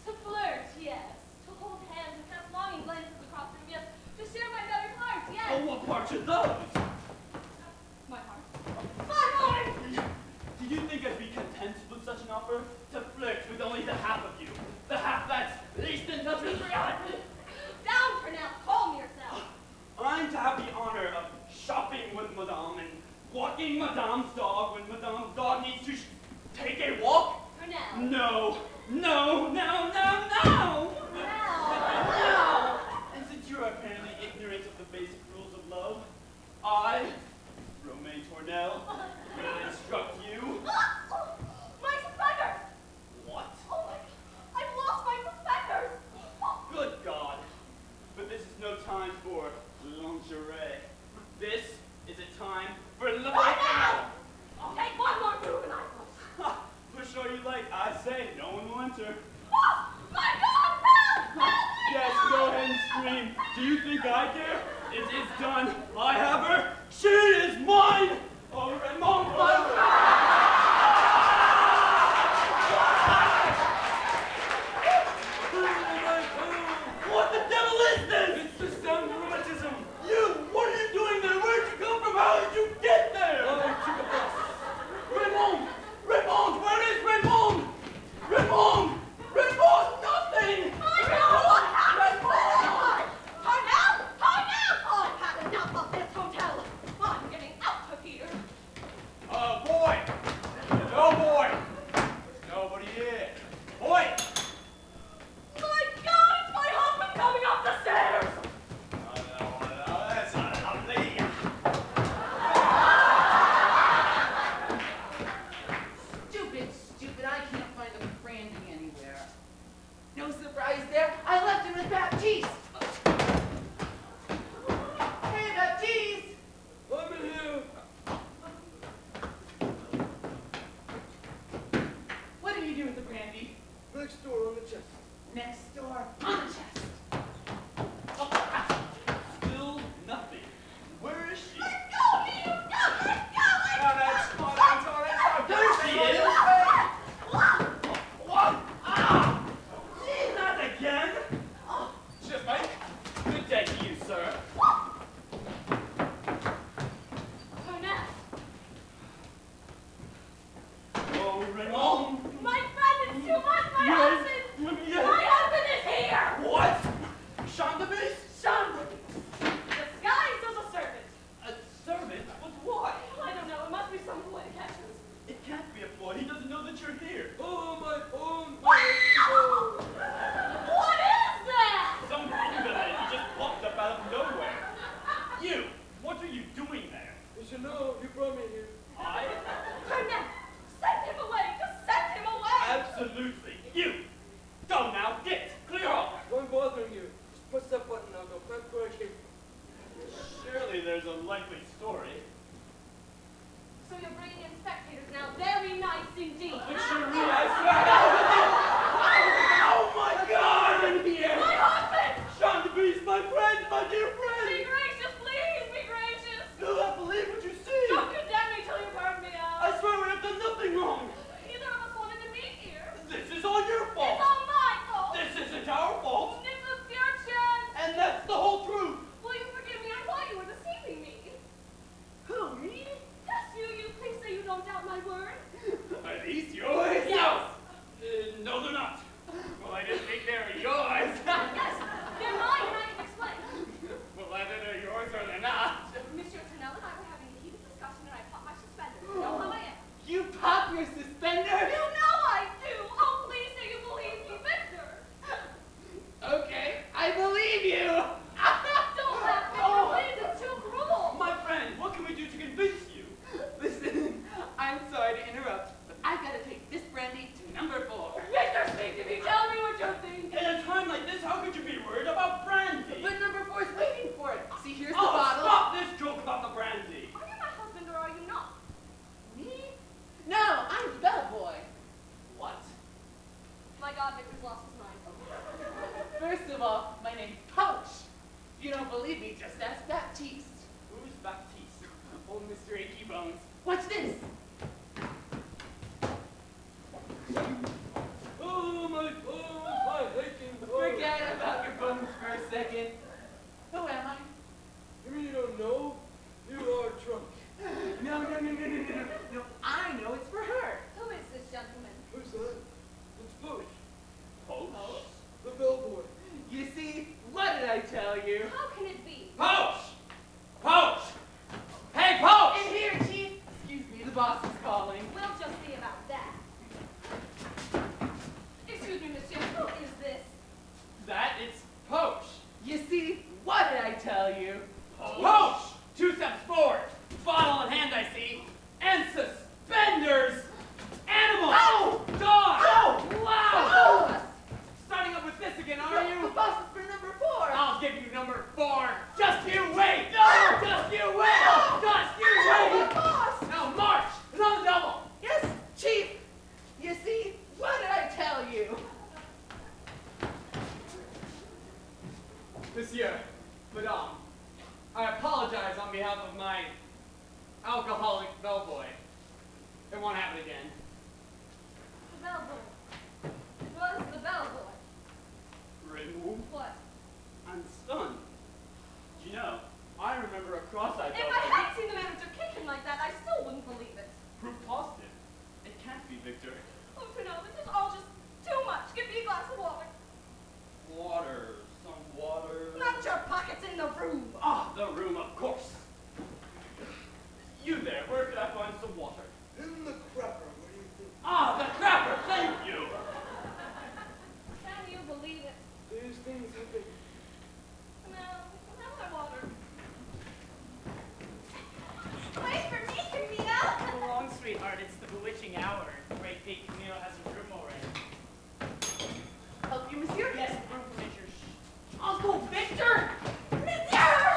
To flirt, yes. To hold hands and cast longing glances across the room, yes. To share my better part, yes. Oh, what parts are those? My heart. My heart! Do you think I'd be content with such an offer? To flirt with only the half of you. The half that's least in touch with reality. Down for now. Calm yourself. I'm to have the honor of shopping with Madame and walking Madame's dog when Madame's dog needs to take a walk? For now. No. Now. No! And since you're apparently ignorant of the basic rules of love, I, Romain Tournelle, will instruct you. My suspenders! What? Oh my God, I've lost my suspenders! Good God. But this is no time for lingerie. This is a time for love. Right now! I'll take one more juvenile. Push all you like. I say, no one will enter. Oh, my God, help! Help me! Yes, go ahead and scream. Do you think I care? It is done. I have her. She is mine. Oh, Raymond. What the devil is this? It's the sound of rheumatism. You, what are you doing there? Where'd you come from? How did you get there? Oh, I took a bus. Raymond! Raymond! Where is Raymond? Raymond! Raymond! Nothing! What happened? Raymond! Parnell! I've had enough of this hotel. I'm getting out of here. Boy, there's a likely story. So you're bringing in spectators now. Very nice indeed. But Cherie, I swear. Oh my God! In here. My husband! Sean the Beast, my friend, my dear Be friend. gracious, please, be gracious. Do not believe what you see. Don't condemn me till you've heard me out. I swear we have done nothing wrong. Neither of us wanted to meet here. This is all your fault. It's all my fault. This isn't our fault. This is your chance. And that's the whole truth. Will you forgive me? I thought you were deceiving me. Who, me? Yes, you. Please say you don't doubt my word. Are these yours? Yes. No, they're not. Well, I didn't think they were yours. Yes, they're mine, and I can explain. Well, either they're yours or they're not. Monsieur Turnell and I were having a heated discussion, and I popped my suspenders. You know how I am. You pop your suspender? You know I do. Oh, please say you believe me, Victor. Okay, I believe you. Don't laugh, Victor, please. It's too cruel. My friend, what can we do to convince you? Listen, I'm sorry to interrupt, but I've got to take this brandy to number 4. Victor, speak to me. Tell me what you're thinking. In a time like this, how could you be worried about brandy? But number 4 is waiting for it. See, here's the Oh, bottle. stop this joke about the brandy. Are you my husband or are you not? Me? No, I'm the bellboy. What? My God, Victor's lost his mind. First of all, my name's Poach. If you don't believe me, just ask Baptiste. Who's Baptiste? Old Mr. Achy Bones. Watch this. Oh, my aching bones. Forget about your bones for a second. Who am I? You mean you don't know? You are drunk. No. No, I know it's for her. Who is this gentleman? Who's that? It's Poach, Poach? the bellboy. You see, what did I tell you? How can it be? Poach! Poach! Hey, Poach! In here, Chief. Excuse me, the boss is calling. We'll just see about that. Excuse me, monsieur. Who is this? That it's Poach. You see, what did I tell you? Poach! 2 steps forward. Bottle in hand, I see. And suspenders. Animal. Oh! Dog. Oh! Wow. Oh! Starting up with this again, are The you? boss is for number 4. I'll give you number 4. Just you wait. No! Just you wait. No! Just you Oh, wait. the boss! Now march. It's on the double. Yes, Chief. You see, what did I tell you? Monsieur, Madame, I apologize on behalf of my alcoholic bellboy. It won't happen again. The bellboy. It was the bellboy. Remove? What? I'm stunned. Do you know, I remember a cross-eyed If I hadn't seen the manager kick him like that, I still wouldn't believe it. Proof positive. It can't be Victor. Oh, Turnell, this is all just too much. Give me a glass of water. Water. Some water. Not your pockets in the room. Ah, the room, of course. You there, where could I find some water? In the crapper, what do you think? Ah, the crapper, thank you! Can you believe it? These things happen. Turnell, have my water. Wait for me, Camille. Come along, sweetheart. It's the bewitching hour. Great Pete Camille has a room already. Help you, monsieur? Yes, the room, Monsieur. Uncle Victor! Monsieur!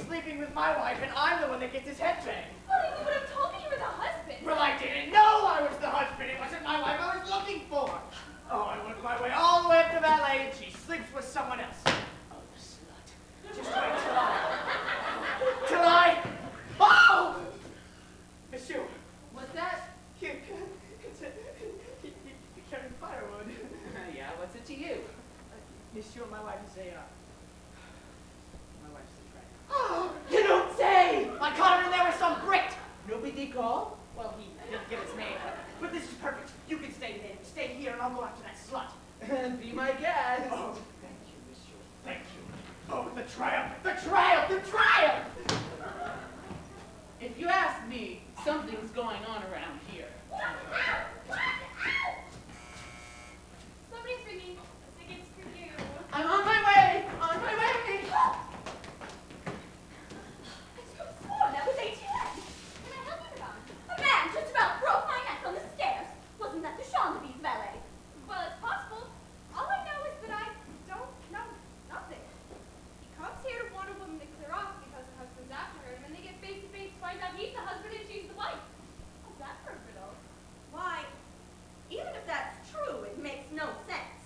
sleeping with my wife, and I'm the one that gets his head banged. Well, you would have told me you were the husband. Well, I didn't know I was the husband. It wasn't my wife I was looking for. Oh, I worked my way all the way up to valet, and she sleeps with someone else. Oh, the slut. Just wait till I... Oh! Monsieur. What's that? You're carrying firewood. Yeah, what's it to you? Monsieur, my wife is my wife's a traitor. Oh, you don't say! I caught her in there with some Brit. Nobody call? Well, he didn't give his name, but this is perfect. You can stay here, and I'll go after that slut. Be my guest. Oh, thank you, monsieur. Thank you. Oh, the triumph! The triumph! The triumph! If you ask me, something's going on around here. Somebody's ringing. I think it's for you. I'm on my way! On my way! I could have sworn that was ATM. Can I help you, madame? A man just about broke my neck on the stairs. Wasn't that the Chandeliers valet? Well, it's possible. All I know is that I don't know nothing. He comes here to warn a woman to clear off because her husband's after her, and then they get face to face to find out he's the husband and she's the wife. How's that for a riddle? Why, even if that's true, it makes no sense.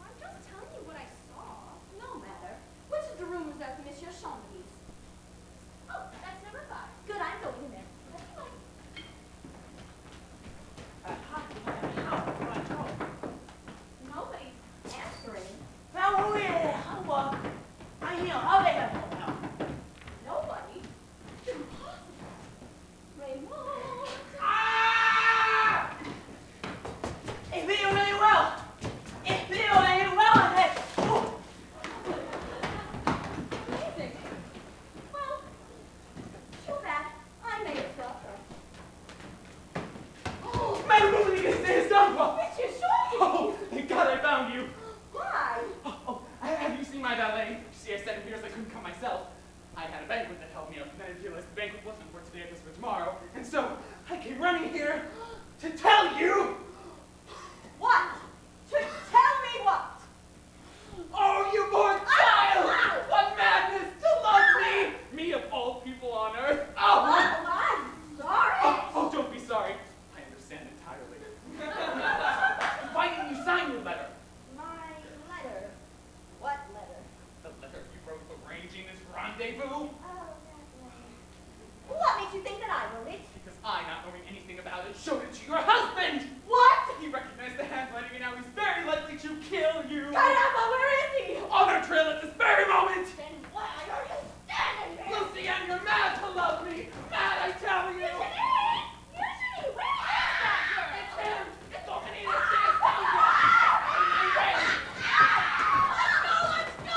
I'm just telling you what I saw. No matter. Which is the room reserved for Monsieur Chandeliers? Oh, that's number 5. Good, I'm going in there. Let's go. Nobody's answering. Now, who is it? I'm here. How they have Nobody? Impossible. Raymond. Ah! It feel really well. It feel really well. Oh. Amazing. Well, too bad. I may have got her. Oh, Madame Rodriguez, there's someone! Monsieur Chandeliers! Oh, thank God I found you! Why? Have you seen my valet? You see, I sent him here so I couldn't come myself. I had a banquet that held me up, and then I realized the banquet wasn't for today, it was for tomorrow. And so, I came running here to tell you! What? To tell me what? Oh, you poor child! What madness to love me! Me of all people on earth! Oh! I'm sorry. Oh, don't be sorry. I understand entirely. Why didn't you sign your letter? My letter. What letter? The letter you wrote arranging this rendezvous? Oh, that letter. What makes you think that I wrote it? Because I, not knowing anything about it, showed it to your husband! What? He recognized the handwriting and now he's very likely to kill you! Caramba, where is he? On our trail at this very moment! Then why are you standing there? Lucienne, you're mad to love me! Mad, I tell you! Usually, where is that girl? It's him! It's Dominique! It's his husband! Let's go! Let's go!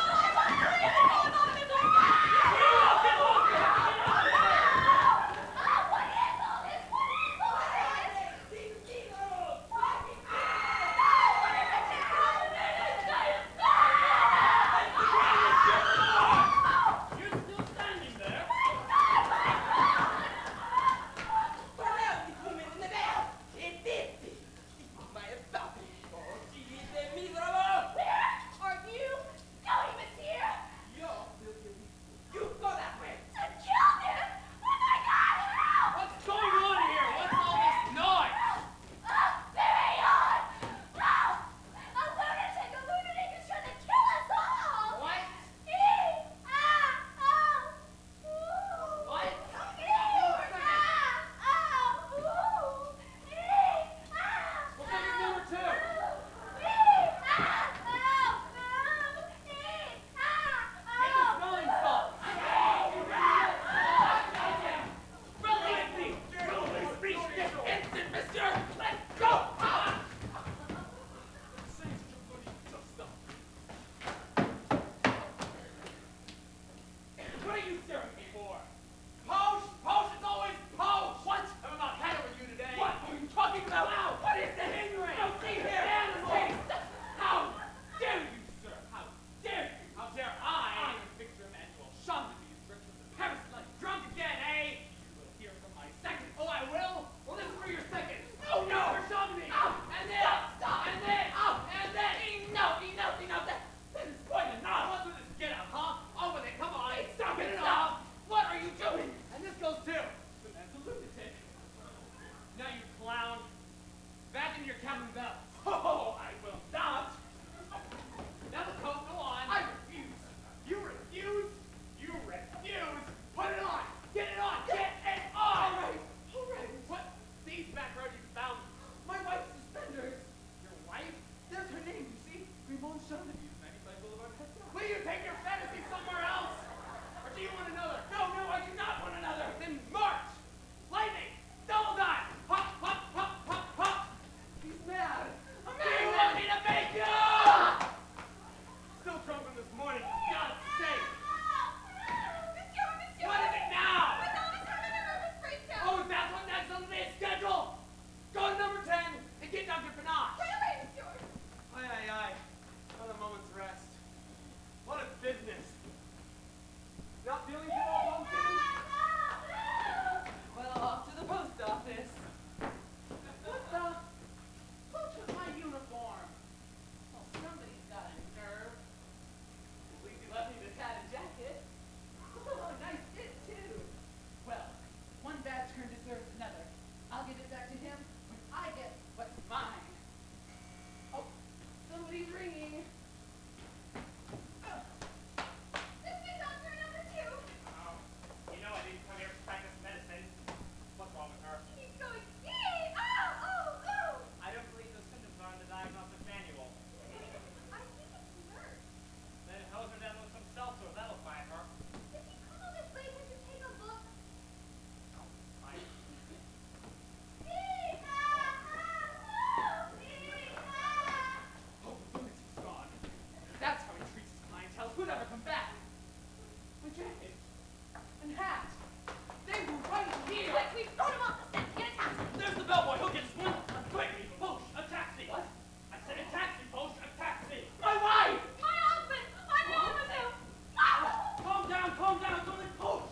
calm down, don't let push.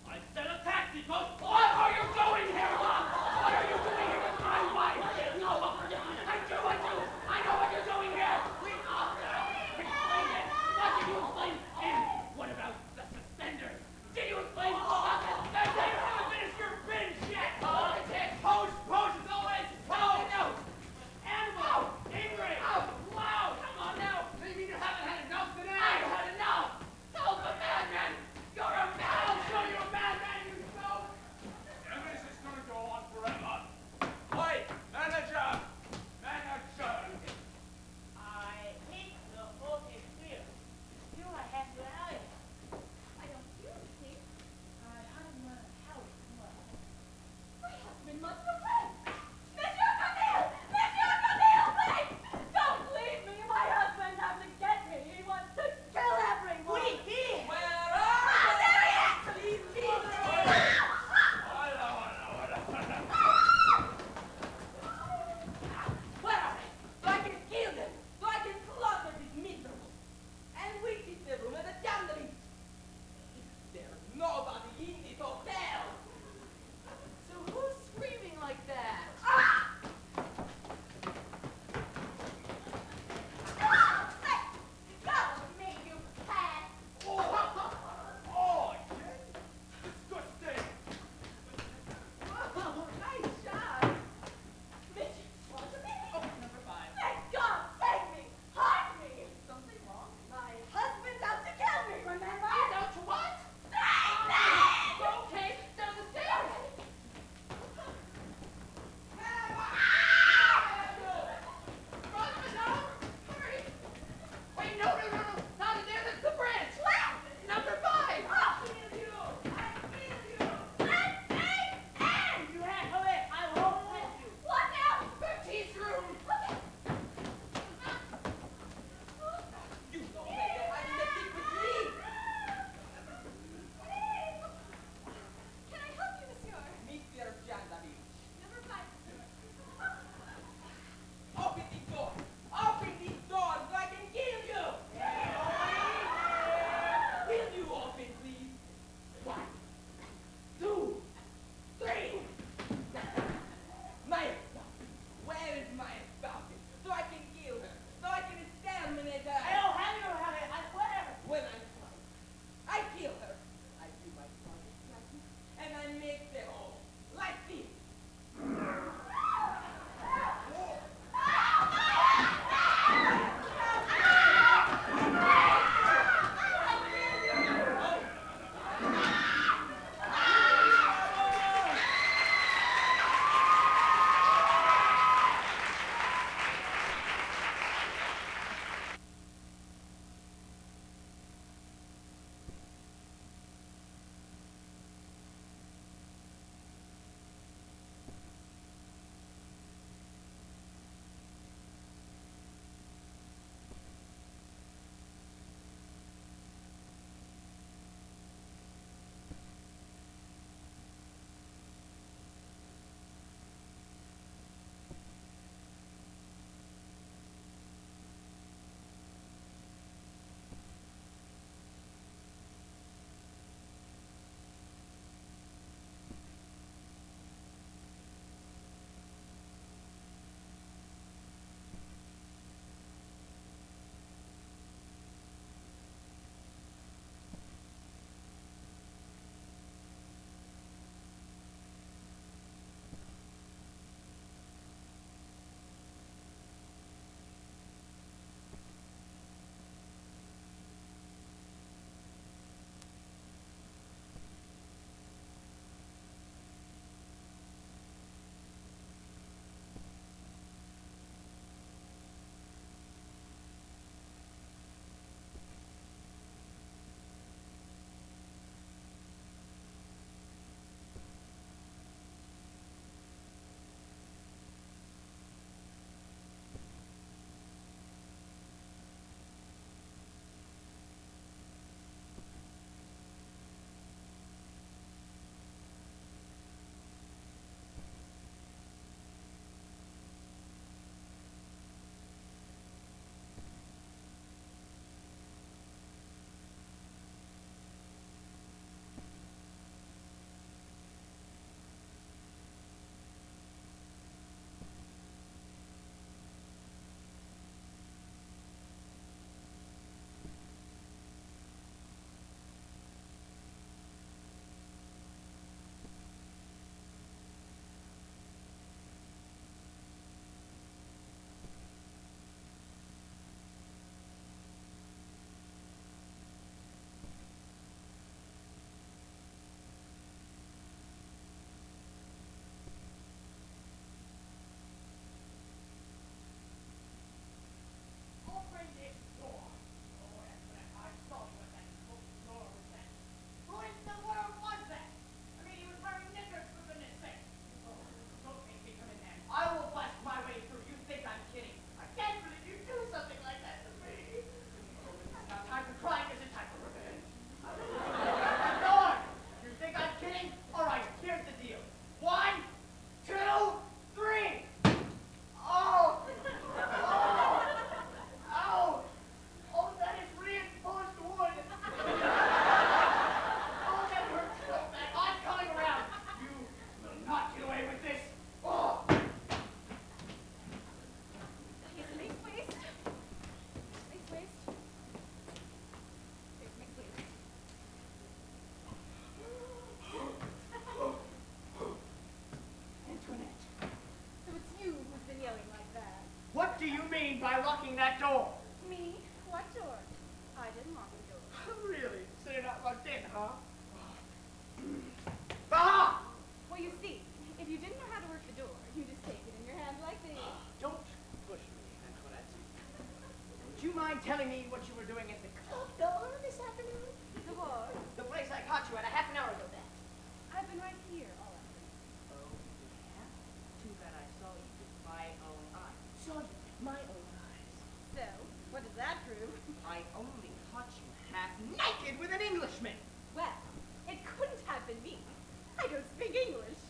I said a taxi, push. What are you doing here, Mom? What are you doing here with my wife? No, I do. I know what you're doing here. Explain it. What did you explain? And what about the suspenders? Did you explain the suspenders? You haven't finished your binge yet. Pose, it's always pose. No. Animal, angry, loud. Come on now. You mean you haven't had enough today? I've had enough. Tell the madman. You're a man. I'll show you a madman, you know. And this is gonna go on forever. Wait, manager. I hate the whole experience. You I have to out it. I don't hear anything. I have my house. My husband must have left. Monsieur Camille! Monsieur Camille, please! Don't leave me! My husband has to get me! He wants to kill everyone! We here. Where Ah, are there he is! Please leave me. Where are they? So I can kill them. So I can slaughter these miserables. And we keep the room as a jamboree. There's nobody in this hotel. So who's screaming like that? Go me, you cat! Oh, yeah? Disgusting! mean by locking that door? Me? What door? I didn't lock the door. Really? So you're not locked in, huh? Bah! Well, you see, if you didn't know how to work the door, you just take it in your hand like this. Don't push me, Antoinette. Would you mind telling me what you were doing at the door this afternoon? The door? The place I caught you at a half an hour ago then. I've been right here all afternoon. Oh, yeah? Too bad I saw you with my own eyes. Saw you with my own eyes. So, what does that prove? I only caught you half naked with an Englishman. Well, it couldn't have been me. I don't speak English.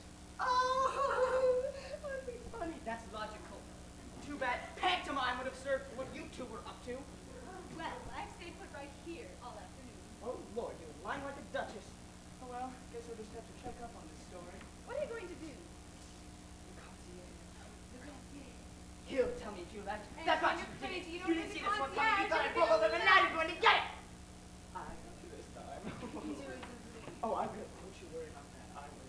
Oh, that'd be funny. That's logical. Too bad pantomime would have served for what you two were up to. Well, I've stayed put right here all afternoon. Oh, Lord, you're lying like a duchess. Oh, well, guess we'll just have to check up on this story. What are you going to do? The concierge. He'll tell me if you like. Hey, That's what you're you did. crazy. You You don't didn't need see the this one coming. You concierge. thought I'd You're roll over, but now you're going to get it. I got you this time. Oh, I will. Don't you worry about that. I will.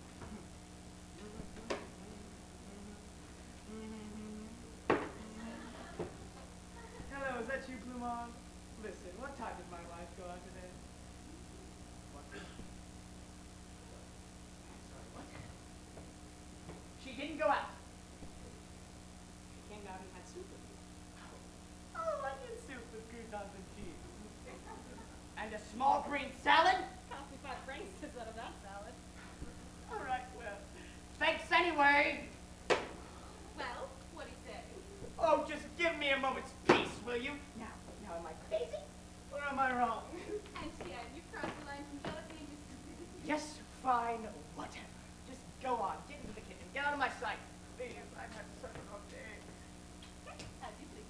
Hello, is that you, Plumon? Listen, what time did my wife go out today? What? Sorry, what? She didn't go out. She came out and had soup with me. Oh, onion soup with croutons and cheese. And a small green salad? Cost me 5 francs instead of that salad. All right, well, thanks anyway. Well, what'd he say? Oh, just give me a moment's peace, will you? Now, am I crazy? Or am I wrong? Etienne, you've crossed the line from jealousy into stupidity. Yes, fine, whatever. Just go on, get into the kitchen, get out of my sight. Please, I've had such a rough day. As you please.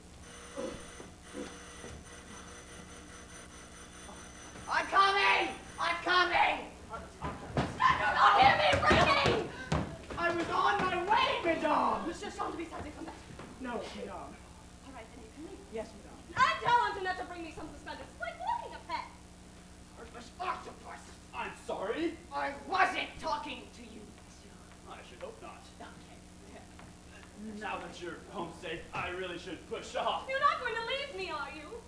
I'm coming! I'm coming! Don't hear me ringing! I was on my way, madame! Monsieur Chandelier has to come back. No, madame. All right, then you can leave. Yes, madame. And tell Antoinette to bring me some suspenders. It's like walking a pet. Heartless octopus! I'm sorry. I wasn't talking to you, monsieur. I should hope not. Okay. Now that you're home safe, I really should push off. You're not going to leave me, are you?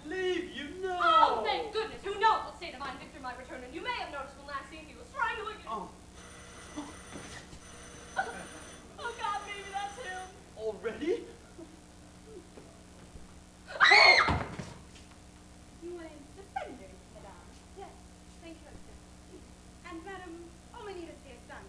Leave you? No. Oh, thank goodness. Who knows what state of mind Victor might return in. You may have noticed when last seen he was strangling you. Oh, Oh, God, maybe that's him. already? You wanted suspenders, madame? Yes, thank you, sir. And, madam, all we need is the sun.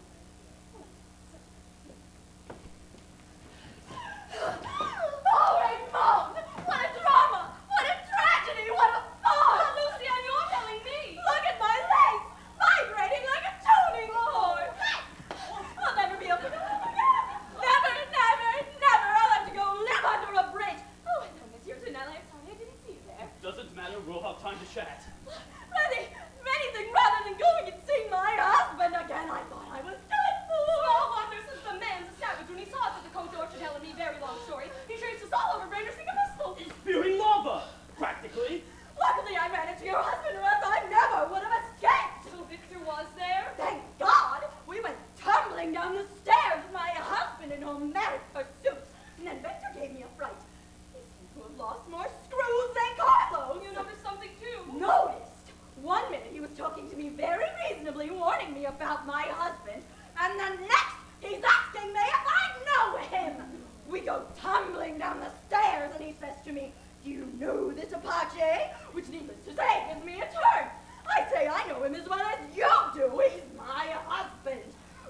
Oh, Raymond! What a drama! What a tragedy! What a farce! But, Lucian, you're telling me! Look at my legs! Vibrating like a tuning fork! I'll never be able to do this again! Never, never, never! I'll have to go live under a bridge! Oh, hello, Monsieur Tonelli. I'm sorry I didn't see you there. Doesn't matter, we'll have time to chat. Anything rather than going and seeing my husband again. I thought I was done for. Small wonder, since the man's a savage. When he saw us at the Cote d'Orchard, telling me very long story, he chased us all over brandishing a pistol. He's spewing lava, practically. Luckily, I ran into your husband, or else I never would have escaped. So Victor was there? Thank God. We went tumbling down the stairs, my husband in homeric pursuit. And then Victor gave me a fright. He seemed to have lost more screws than Carlos. You noticed something, too? Noticed? 1 minute he was talking to me very reasonably, warning me about my husband, and the next he's asking me if I know him. We go tumbling down the stairs, and he says to me, "Do you know this Apache?" Which, needless to say, gives me a turn. I say I know him as well as you do. He's my husband.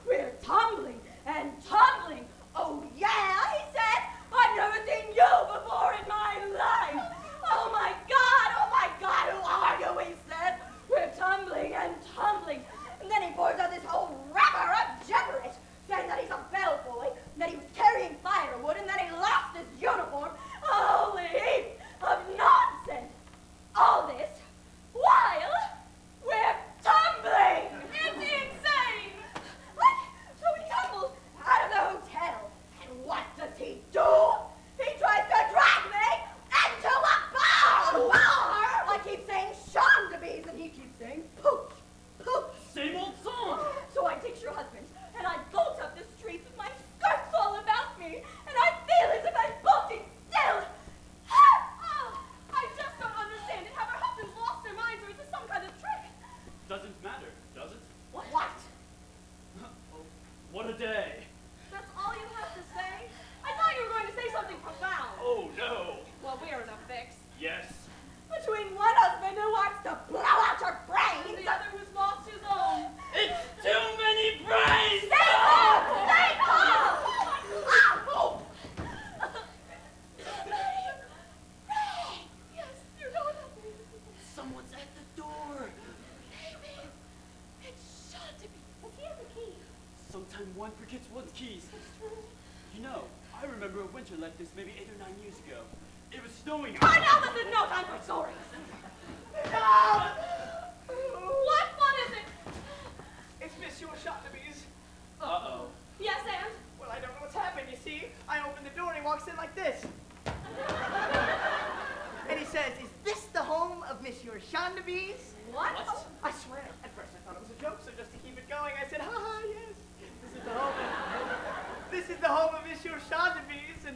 We're tumbling and tumbling. "Oh, yeah," he said. "I've never seen you before in my life." Oh, my God, who are you?" he said. We're tumbling and tumbling. And then he pours out this whole wrapper of gibberish, saying that he's a bellboy, that he was carrying firewood, and that he lost his uniform. A whole heap of nonsense. All this while one forgets one's keys. You know, I remember a winter like this maybe 8 or 9 years ago. It was snowing. I know this is no time for stories. What is it? It's Monsieur Chantabes. Uh-oh. Yes, and? Well, I don't know what's happened, you see. I open the door and he walks in like this. And he says, "Is this the home of Monsieur Chantabes?" What? I swear, at first I thought it was a joke, so just to keep it going, I said, "Ha ha, yes. This is the home. This is the home of Monsieur Chantabes."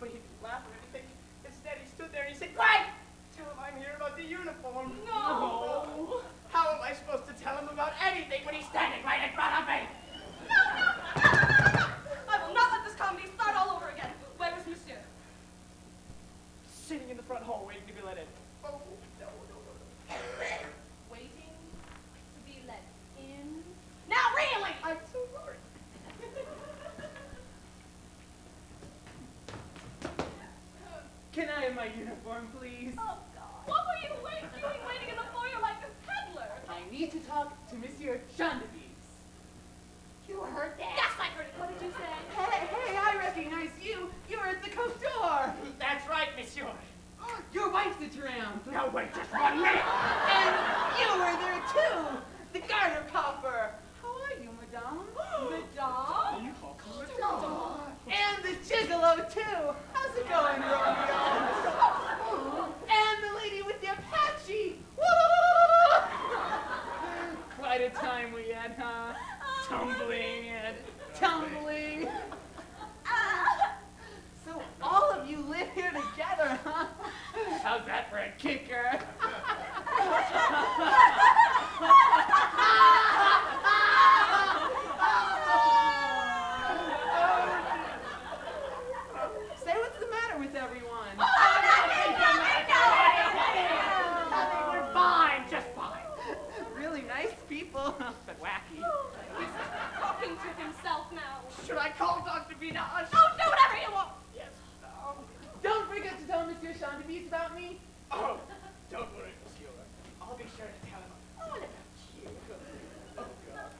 But he didn't laugh or anything. Instead, he stood there and he said, "Quiet! Tell him I'm here about the uniform." No. How am I supposed to tell him about anything when he's standing right in front of me? I will not let this comedy start all over again. Where is Monsieur? Sitting in the front hall waiting to be let in. Oh, no. Waiting to be let in? Now, really? I'm so sorry. Can I have my uniform, please? Oh, God. What were you doing waiting in the foyer like this peddler? I need to talk to Monsieur Chantabes. You heard that? Yes, I heard it. What did you say? Hey, I recognize you. You were at the Cote d'Or. That's right, Monsieur. Your wife's at Drown. Now wait just 1 minute. And you were there too. The garter copper. How are you, madame? Madame? You call Madame. And the gigolo too. How's it going, Romeo? And the lady with the Apache. Woo! Quite a time we had, huh? Tumbling and tumbling. So all of you live here together, huh? How's that for a kicker? Say, what's the matter with everyone? We're fine, just fine. Really nice people, but wacky. He's talking to himself now. Should I call Dr. Binage? Oh, do whatever you want. Yes. Don't forget to tell Monsieur Chantabes about me. Oh, don't worry, Monsieur. I'll be sure to tell him all about you. Oh, God.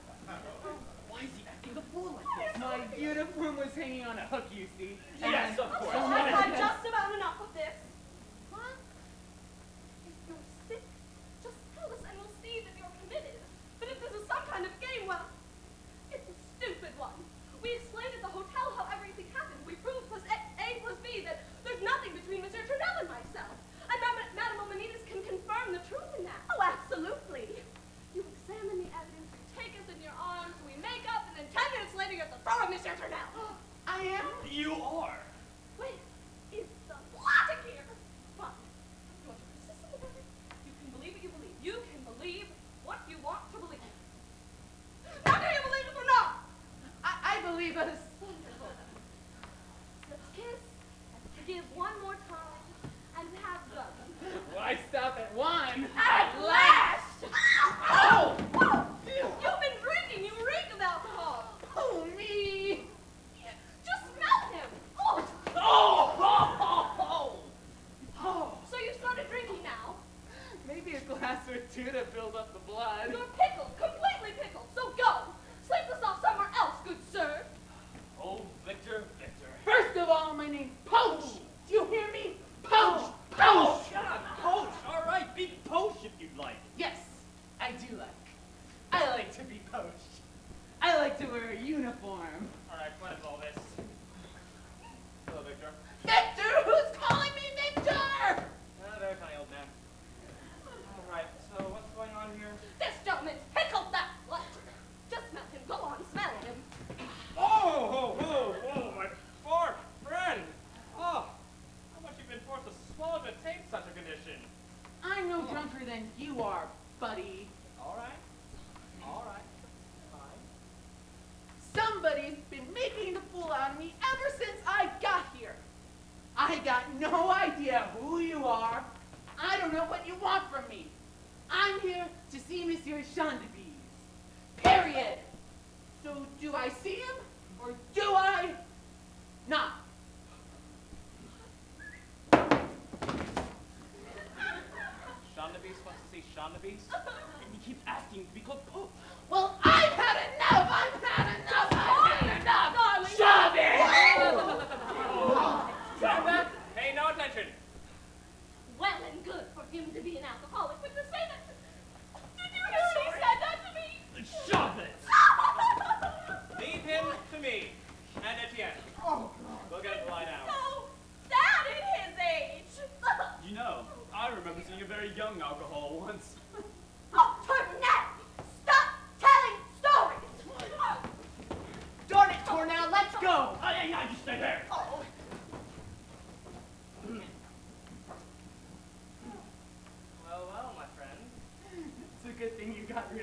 Why is he acting the fool like this? My uniform was hanging on a hook, you see. And Yes, of course. I've had just about enough of this. What? If you're sick, just tell us and we'll see that you're committed. But if this is some kind of game, well, it's a stupid one. We explained at the hotel how everything happened. We proved plus A plus B that there's nothing between Monsieur Tournelle and myself. And Madame Omanides can confirm the truth in that. Oh, absolutely. You examine the evidence, you take us in your arms, we make up, and then 10 minutes later you're at the throat of Monsieur Tournelle. I am. You are. Where is the logic here? Fine. You want to persist about it? You can believe what you believe. You can believe what you want to believe. Now, do you believe it or not? I believe us. Let's kiss and forgive one more time and have done. Why stop at one? At last! Oh! You've been drinking. You reek of alcohol. Oh, me! Just smell him. Oh. Oh! So you started drinking now? Maybe a glass or two to build up the blood. You're pickled, completely pickled. So go. Sleep this off somewhere else, good sir. Oh, Victor. First of all, my name's Poach. Do you hear me? Poach! Poach! Oh, shut up, Poach. All right, be Poach if you'd like. Yes, I do like. I like to be poached. I like to wear a uniform. All right, what is all this? Hello, Victor. Victor! Who's calling me Victor? Very funny, old man. All right, so what's going on here? This gentleman's pickled, that's what. Just smell him. Go on, smell him. Oh, my poor friend. Oh, how much you've been forced to swallow to taste such a condition. I'm no drunker than you are, buddy. All right, fine. Somebody's been making the fool out of me ever since I got here. I got no idea who you are. I don't know what you want from me. I'm here to see Monsieur Chantabes. Period. So do I see him or do I not? Chantabes wants to see Chantabes? And he keeps asking to be called Poach. Well, I've had enough. I've had enough.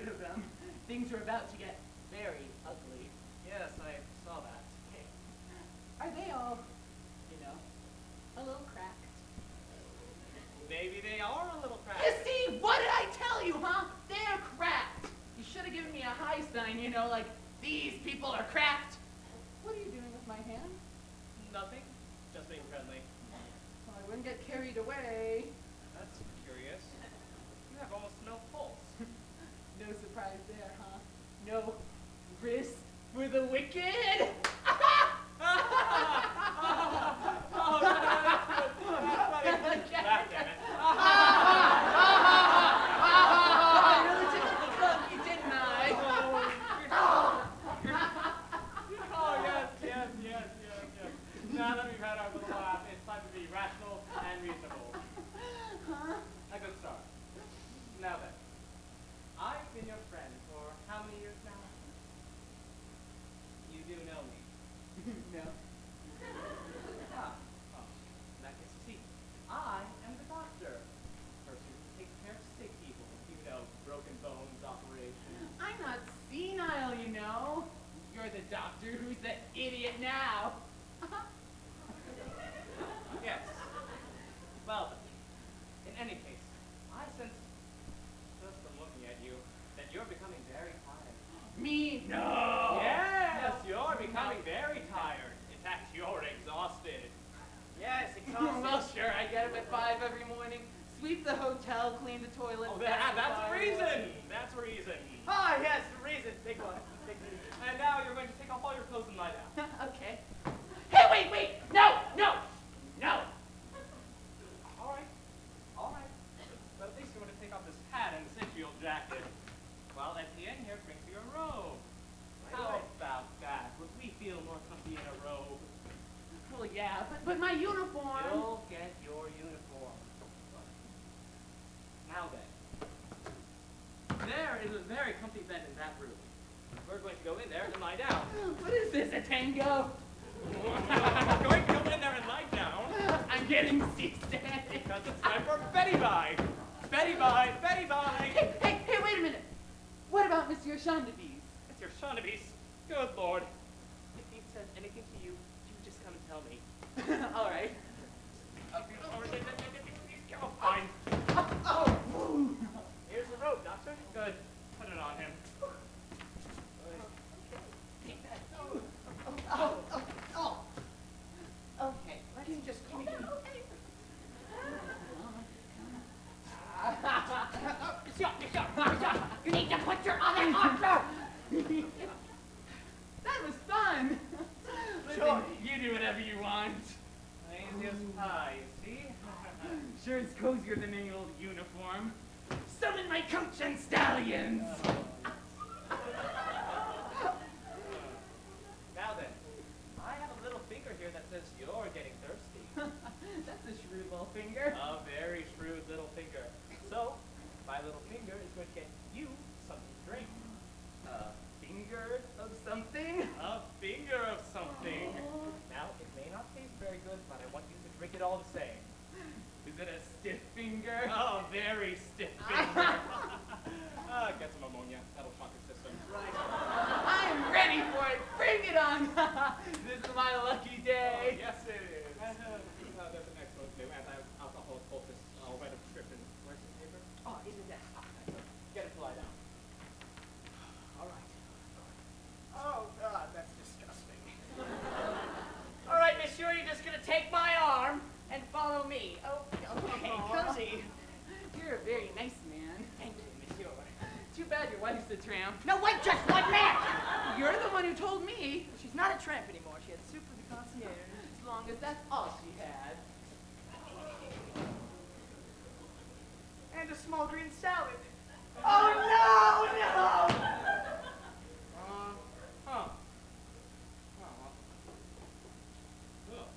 rid of them. Things are about to get very ugly. Yes, I saw that. Are they all, you know, a little cracked? Maybe they are a little You cracked. see, what did I tell you, huh? They're cracked. You should have given me a high sign, you know, like, these people are cracked. What are you doing with my hand? Nothing. Just being friendly. Well, I wouldn't get carried away. That's curious. You have almost no pulse. No surprise there, huh? No wrist for the wicked. Oh, that's good. That's funny. Laugh, damn it. I really tickled the funky, didn't I? Oh, yes. Now that we've had our little laugh, it's time to be rational and reasonable. Huh? A good start. Now then, I've been your friend for how many years now? You do know me. No. Ah, well, in that case, you see, I am the doctor. Person who takes care of sick people. You know, broken bones, operations. I'm not senile, you know. You're the doctor who's the idiot now. Yes. Well then, in any case, I sense, just from looking at you, that you're becoming very tired. Me? No. Yes, you're becoming very tired. In fact, you're exhausted. Yes, Well, sure, I get up at 5 every morning, sweep the hotel, clean the toilet. Oh, fetch the that's firewood. reason. That's reason. Ah, yes, the reason. Big one. Big one. And now you're going to take off all your clothes and lie down. Okay. Hey, wait! No! All right. But at least you want to take off this hat and this infield jacket. Well, Etienne here brings you a robe. How about that? Would we feel more comfy in a robe? Well, yeah, but my uniform. You'll get your uniform. Now then, there is a very comfy bed in that room. We're going to go in there and lie down. What is this, a tango? We're going to go in there and lie down. I'm getting seasick. Because it's time for Betty Bye. Betty Bye. Hey, wait a minute. What about Monsieur Chandeliers? It's your Shondabees. Good Lord. If he says anything to you, you just come and tell me. All right. Oh, fine. Oh. Here's the rope, Doctor. Good. Put it on him. Okay, let's just calm down. You need to put your other arm through. That was fun. Listen, you do whatever you want. Lazy as pie, you see? Sure is cozier than any old uniform. Summon my coach and stallions. Now then, I have a little finger here that says you're getting thirsty. That's a shrewd little finger. A very shrewd little finger. So, my little finger is going to get you something to drink. A finger of something? A finger of something. Now, it may not taste very good, but I want you to drink it all the same. Is it a stiff finger? Oh, very stiff finger. Get some ammonia. That'll shock your system. I'm ready for it. Bring it on. This is my lucky day. Yes, it is. There's an excellent new anti-alcoholic poultice. I'll write a prescription. Where's the paper? Oh, in the desk. Get it to lie down. All right. Oh, God, that's disgusting. All right, monsieur, you're just going to take my arm and follow me. Oh, okay, cozy. You're a very nice man. Thank you, monsieur. Too bad your wife's a tramp. No, wait just 1 minute. You're the one who told me. She's not a tramp anymore. She had super de concierge. As long as that's all she had. And a small green salad. Oh, no! Huh. Oh, well. Ugh,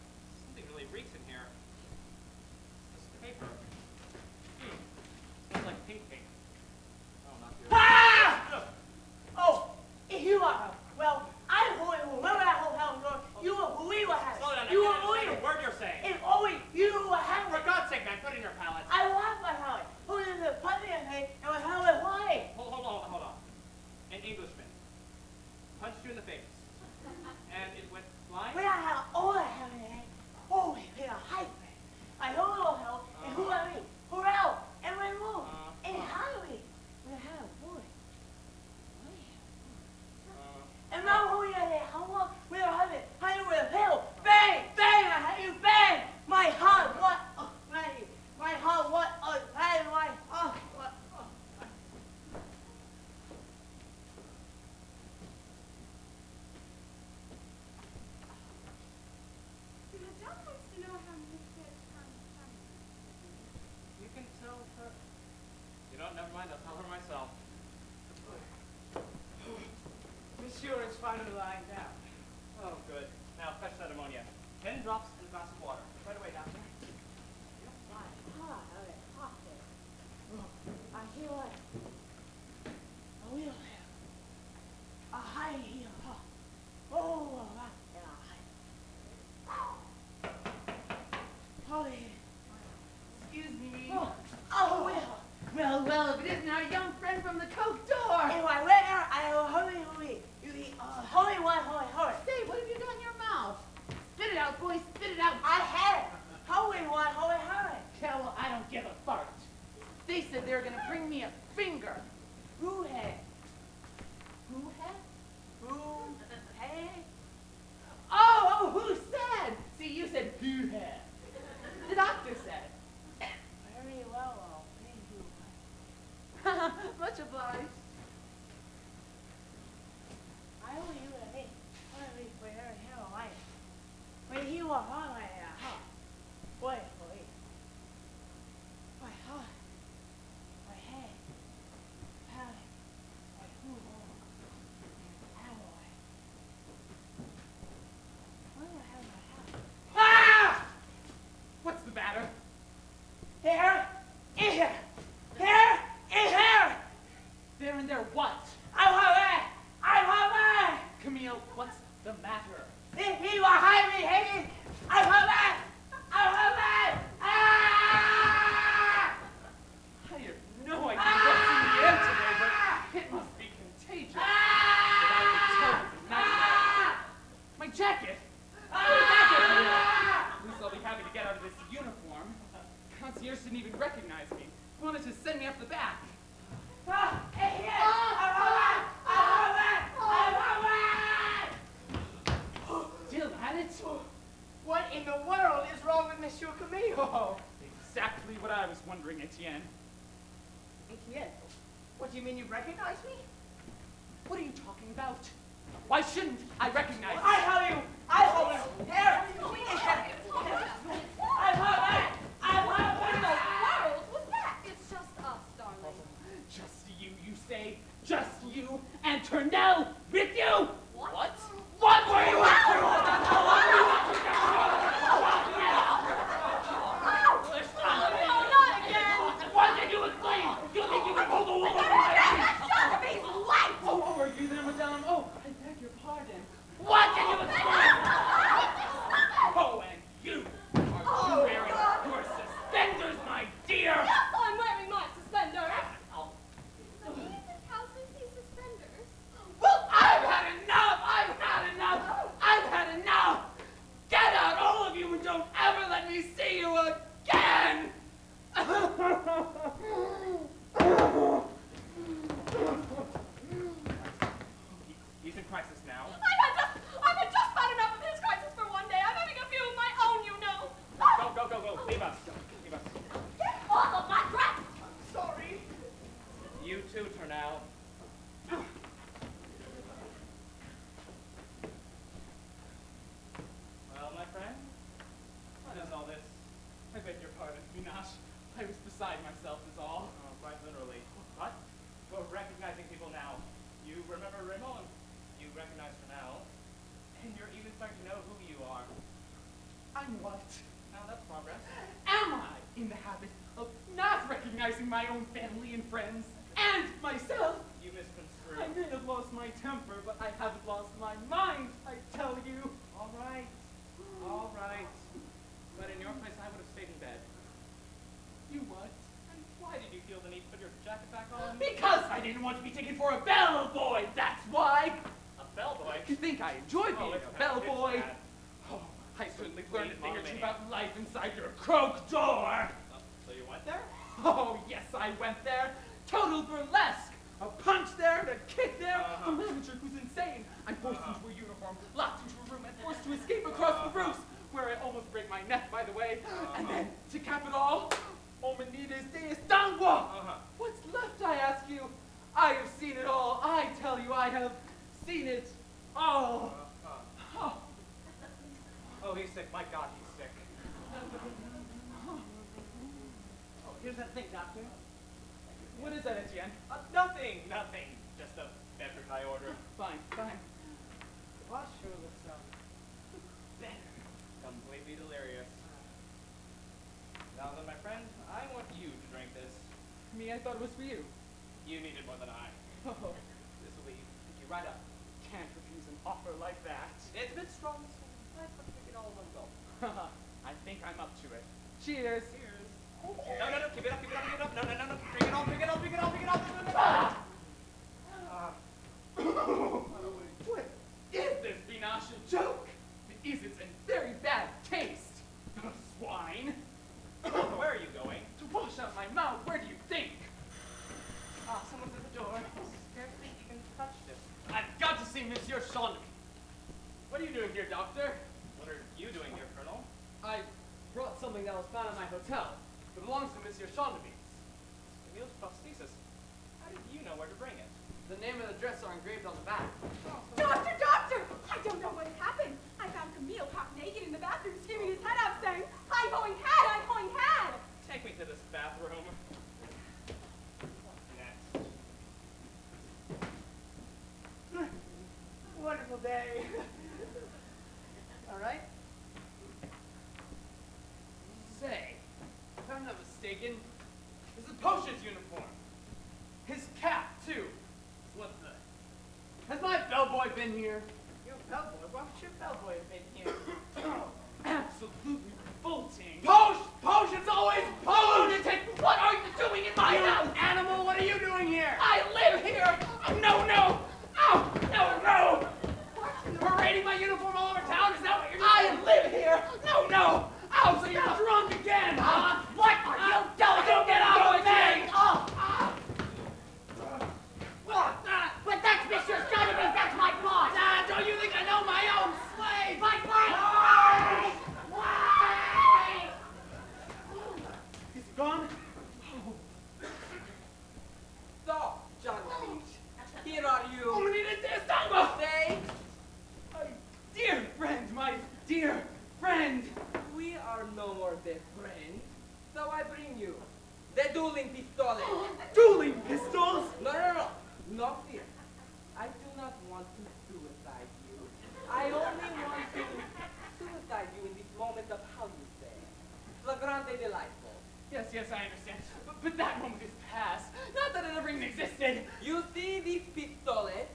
something really reeks in here. This is paper. Smells like pink. Oh, not good. Ah! Oh, if you are, well, I remember that whole hell door. You were who we were having. Slow down. You I were can't who we understand a word you're saying. If always you were having. For God's sake, man, put it in your palate. I want my Howie. Who is the puppy and me, and my Howie why? Hold on. never mind. I'll tell her myself. Monsieur is finally lying down. Oh, good. Now, fetch that ammonia. 10 drops in a glass of water. Right away, doctor. I hear like a wheel here. A high heel. Oh, and a high. Polly. Excuse me. Oh, Will. Well, if it isn't our young friend from the Coke door. Anyway, where hurry. Say, what have you got in your mouth? Spit it out, boy, spit it out. I had it. Hurry. Yeah, well, I don't give a fart. They said they were going to bring me a finger. Who had? Who had? Who had? Oh, who said? See, you said who had. The doctor said. Very well, thank you. Much obliged. I owe you a hey. Wait, here, why? Wait, he was hot like that, huh? Wait. Wait, huh? Wait, hey. Pally. Wait, who? Alloy. What the hell is that? Ah! What's the matter? Here! There and there what? I'm hungry! Camille, what's the matter? He was hiding me! I'm hungry! Ah! I have no idea what's in the air today, but it must be contagious. But I would tell you the nightmare. My jacket! At least I'll be happy to get out of this uniform. Concierge didn't even recognize me. He wanted to send me up the back. Still at it? What in the world is wrong with Monsieur Camille? Exactly what I was wondering, Etienne. Etienne, what do you mean you recognize me? What are you talking about? Why shouldn't I recognize you? I tell you! Here! What in the world was that? It's just us, darling. Just you say? Just you and Turnell with you? What? What were you up to? No, not again! What did you explain? You think you can pull the wool over my eyes? He's late! Oh, are you there, madame? Oh, I beg your pardon. What did you explain? Oh, and you! Are you wearing your suspenders, my dear? Yes, I'm wearing my suspenders. Oh. So he just house these suspenders. Well, I've had enough! I've had enough! Get out, all of you, and don't ever let me see you again! He's in crisis now. I've just had enough of his crisis for one day. I'm having a few of my own, you know. Go. Leave us. Get off of my dress! Sorry. You too, Turnell. Well, my friend, what is all this? I beg your pardon, Minash. I was beside myself is all. Oh, quite literally. What? We're recognizing people now. You remember Raymond? You recognize her now. And you're even starting to know who you are. I'm what? Now that's progress. Am I in the habit of not recognizing my own family and friends and myself? You misconstrued. I may have lost my temper, but I haven't lost my mind, I tell you. All right. But in your place, I would have stayed in bed. You what? And why did you feel the need to put your jacket back on? Because I didn't want to be taken for a bellboy, that's why. A bellboy? You think I enjoy being it's a bad, bellboy? it's bad. Oh, I certainly learned a thing or two Please, about life inside your croak door. So you went there? Oh, yes, I went there. Total burlesque. A punch there and a kick there. Uh-huh. The manager was insane. I'm forced into a uniform, locked into a room, and forced to escape across the roofs, where I almost break my neck, by the way. And then, to cap it all, Omenides de Estangua. What's left, I ask you? I have seen it all. I tell you, I have seen it all. Oh. Oh, he's sick. My God, he's sick. Oh, here's that thing, Doctor. What is that, Etienne? Nothing, nothing. Just a beverage I ordered. Fine, fine. Well, sure looks better. Completely delirious. Now then, my friend, I want you to drink this. Me, I thought it was for you. You need it more than I. Oh, This will pick you right up. can't refuse an offer like that. It's a bit strong, so I'd put it all in one go. I think I'm up to it. Cheers. Cheers. No, keep it up, keep it up, keep it up. No. Drink it all, drink it all, drink it all, drink it all. What is this Vinasha joke? It is it's in very bad taste. Swine. Where are you going? To wash out my mouth, where do you think? Ah, someone's at the door. Scarcely even touched it. I've got to see Monsieur Chandler. What are you doing here, Doctor? What are you doing here, Colonel? I brought something that was found in my hotel. It belongs to Monsieur Chandler. Camille's prosthesis. How did you know where to bring it? The name and address are engraved on the back. Doctor, doctor! I don't know what happened. I found Camille half naked in the bathroom screaming his head out saying, I'm going had, I'm going had! Take me to this bathroom. What's next? Wonderful day. All right. Say, if I'm not mistaken, this is Pocha's uniform. His cap, too. What the? Has my bellboy been here? Your bellboy? Why would your bellboy have been here? Oh, absolutely revolting. Poach, it's always Poach! Lunatic, what are you doing in my house? Animal, what are you doing here? I live here! Oh, no! Oh, no! Parading my uniform all over town, is that what you're doing? I live here! No! Oh, so you're drunk again, huh? What are you doing? Don't get out of me! But that's Mr. Sotheby's, that's my boss! Don't you think I know my own slave? My boss! Is he gone? So, John Leach, here are you. Say, Dear friend, my dear friend. we are no more than friends. So I bring you the dueling pistolet. Dueling pistols? No. No fear. I do not want to suicide you. I only want to suicide you in this moment of, how you say, flagrante delightful. Yes, I understand. But that moment is past. Not that it ever even existed. You see this pistolet?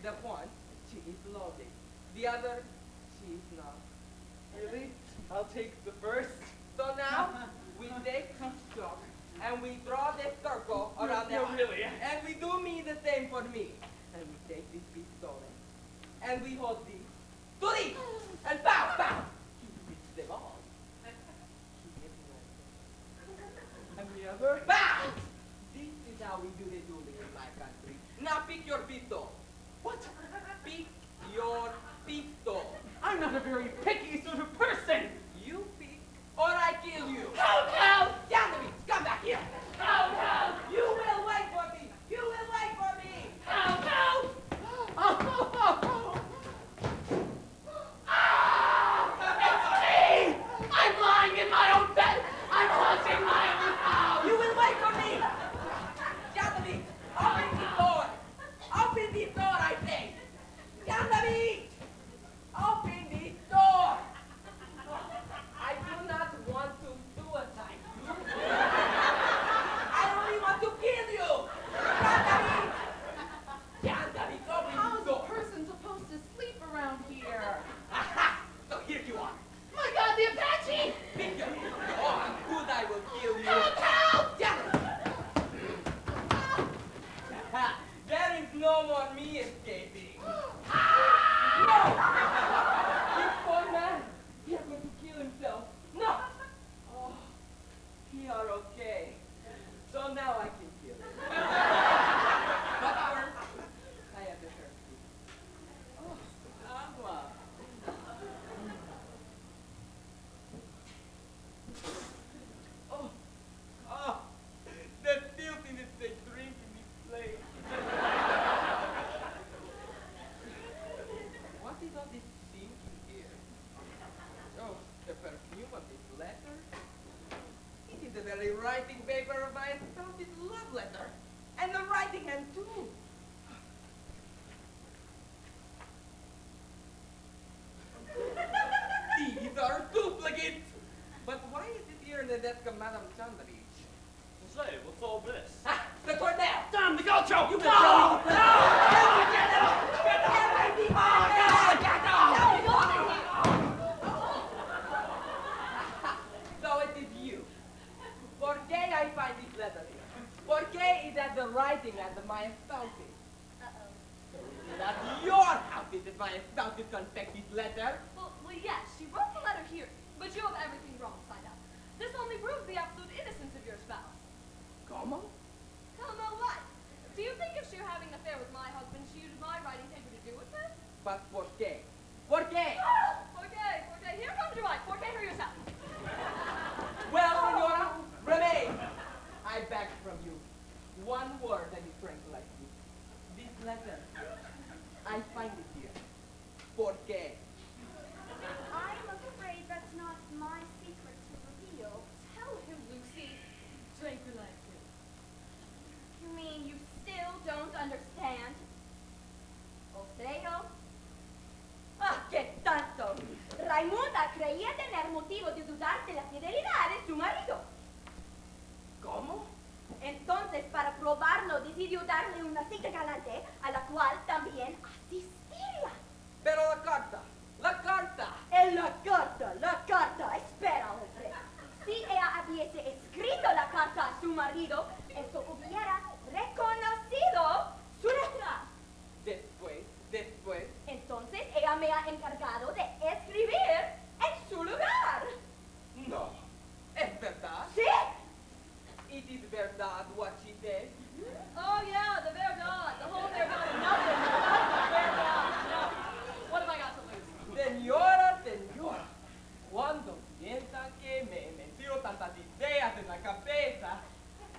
The one, she is loaded. The other, she is not. Really? I'll take the first. So now, we take this chalk and we draw the circle around the No, heart. really. And we do me the same for me. And we take this pistolet and we hold this to this and pow! He hits them all. He hits one. And the other? Pow! This is how we do the dueling in my country. Now pick your pistol. What? Pick your pistol. I'm not a very picky sort of person. You pick or I kill you. Help! Down to me. Come back here. Help! You will wait for me. You will wait for me. Help! It's me! I'm lying in my own bed. I'm haunting my own house. You will wait for me. Down to me. Open the door. Open the door, I say. Down to me. Open the door. I do not want to suicide you. I only want to kill you. Down to me. Down to me. Open How the is a door. person supposed to sleep around here? Aha! So here you are. My God, the Apache! Pick your pistol. Oh, I'm good. I will kill you. Help! Down to me. There is no more me escaping. No! This poor man, he is going to kill himself. No! Oh, he are okay. So now I can kill him. But first, I have to hurt you. Oh, agua. Oh, the filthiness they drink in this place. it if my spouse did confect this letter? Well, yes, she wrote the letter here, but you have everything wrong side up. This only proves the absolute innocence of your spouse. Como? Como what? Do you think if she were having an affair with my husband, she used my writing paper to do it with? But por qué? Por qué? Okay. Here comes your wife. Porque her yourself. Well, senora, remain. I beg from you. One word and you tranquilize me. This letter. I find it here. Por qué? I'm afraid that's not my secret to reveal. Tell him, Lucy. Tranquilize him. You mean you still don't understand? ¿O creo? ¡Ah, qué tanto! Raimunda creía tener motivo de dudar de la fidelidad de su marido. ¿Cómo? Entonces, para probarlo, decidió darle una cita galante a la cual también asistiría. Pero la carta. La carta. En la carta, espera, hombre. Si ella hubiese escrito la carta a su marido, eso hubiera reconocido su letra. Después. Entonces, ella me ha encargado de escribir en su lugar. No. ¿Es verdad? ¿Sí? It is verdad what she said. Oh, yeah, the verdad. The whole verdad and nothing. The verdad. No. What have I got to lose? Señora, cuando piensa que me he metido tantas ideas en la cabeza,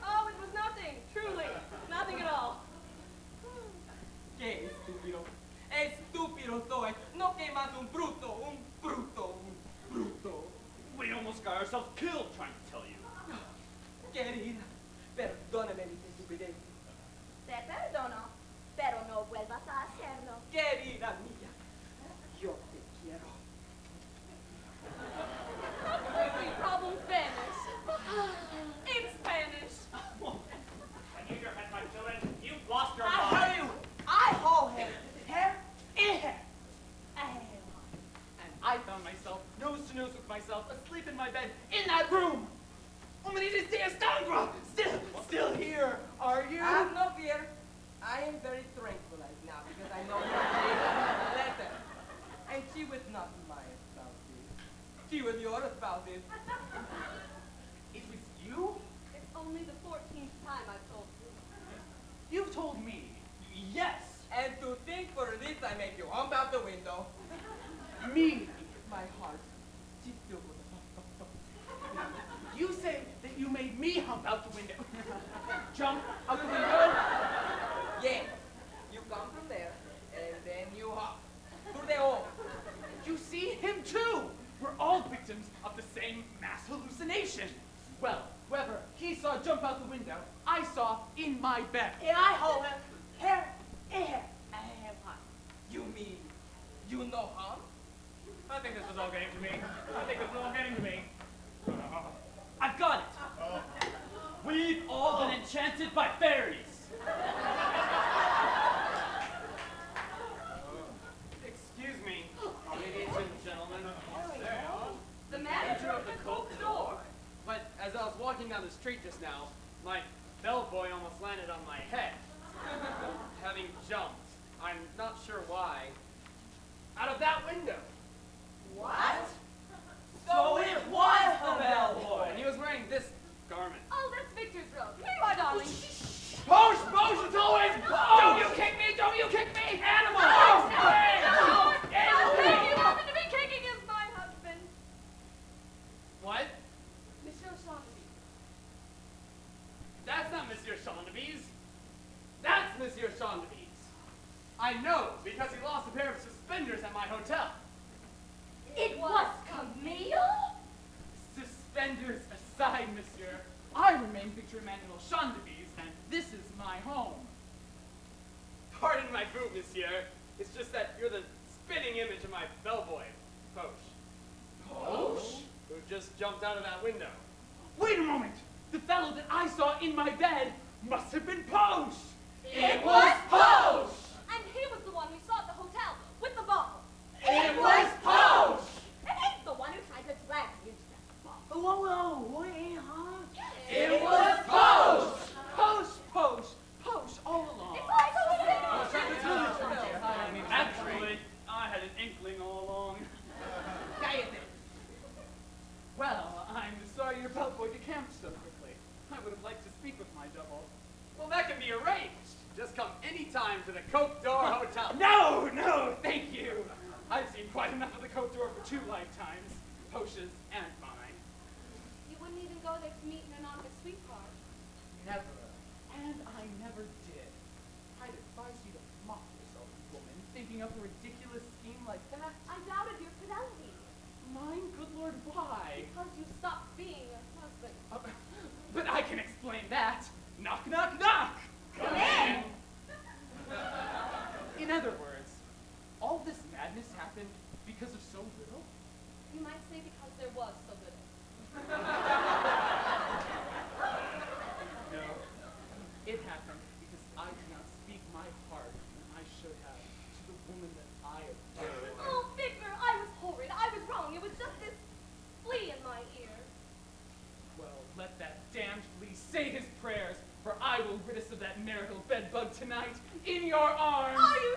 Oh, it was nothing. Truly. Nothing at all. qué estúpido. Estúpido soy. No que más un bruto. We almost got ourselves killed trying to tell you. Querida, perdóneme mis estupideces. Te perdono, pero no vuelvas a hacerlo. Querida mía, yo te quiero. Problem Spanish. In Spanish. I need your head, my children. You've lost your I mind. tell you, I hold him. Hair in hair. And I found myself nose to nose with myself, asleep in my bed, in that room. Omenidis de Estandra! Still here, are you? Have no fear. I am very tranquilized now because I know your letter. And she was not my spouses. She was your spouses. It was you? It's only the 14th time I've told you. You've told me. Yes. And to think for this I make you hump out the window. Me. My heart, she still was You say that you made me hump out the window. Jump out the window? Yes. You come from there, and then you hop through the hole. You see, him too. We're all victims of the same mass hallucination. Well, whoever he saw jump out the window, I saw in my bed. And I hold him. Hair in hair. You mean you know him? I think this was all getting to me. I've got it. We've all been enchanted by fairies. Excuse me, ladies and gentlemen. The manager of the Coke store. But as I was walking down the street just now, my bellboy almost landed on my head. Having jumped, I'm not sure why, out of that window. What? So it was the bellboy. And he was wearing this garment. Oh, that's Victor's robe. Here you are, darling. Post, it's always post! Don't you kick me, animal! No, Hey! no, you happen to be kicking is my husband, What? Monsieur Chandelier. That's not Monsieur Chandelier. That's Monsieur Chandelier. I know, because he lost a pair of suspenders at my hotel. It was Camille? Suspenders aside, monsieur, I remain Victor Emmanuel Chandelier, and this is my home. Pardon my boot, monsieur. It's just that you're the spitting image of my bellboy, Poche. Poche? Who just jumped out of that window. Wait a moment! The fellow that I saw in my bed must have been Poche! It was Poche! And he was the one we saw at the hotel with the ball. It was Poche! And he's the one who tried to drag you to that ball. Whoa, wait, huh? It was Poche! Poche, all along. It's all so simple. Actually, to the Cote d'Or Hotel. No, no, thank you. I've seen quite enough of the Cote d'Or for 2 lifetimes, Posh's and mine. You wouldn't even go there to meet an anonymous sweetheart. Never, and I never did. I'd advise you to mock yourself, woman, thinking up a ridiculous scheme like that. I doubted your fidelity Mine, good Lord, why? because you stopped being a husband. But I can explain that. Knock, knock, knock. Come in. In other words, all this madness happened because of so little? You might say because there was so little. No. It happened because I did not speak my heart when I should have to the woman that I adored. Oh, Victor, I was horrid. I was wrong. It was just this flea in my ear. Well, let that damned flea say his prayers, for I will rid us of that marital bedbug tonight in your arms. Are you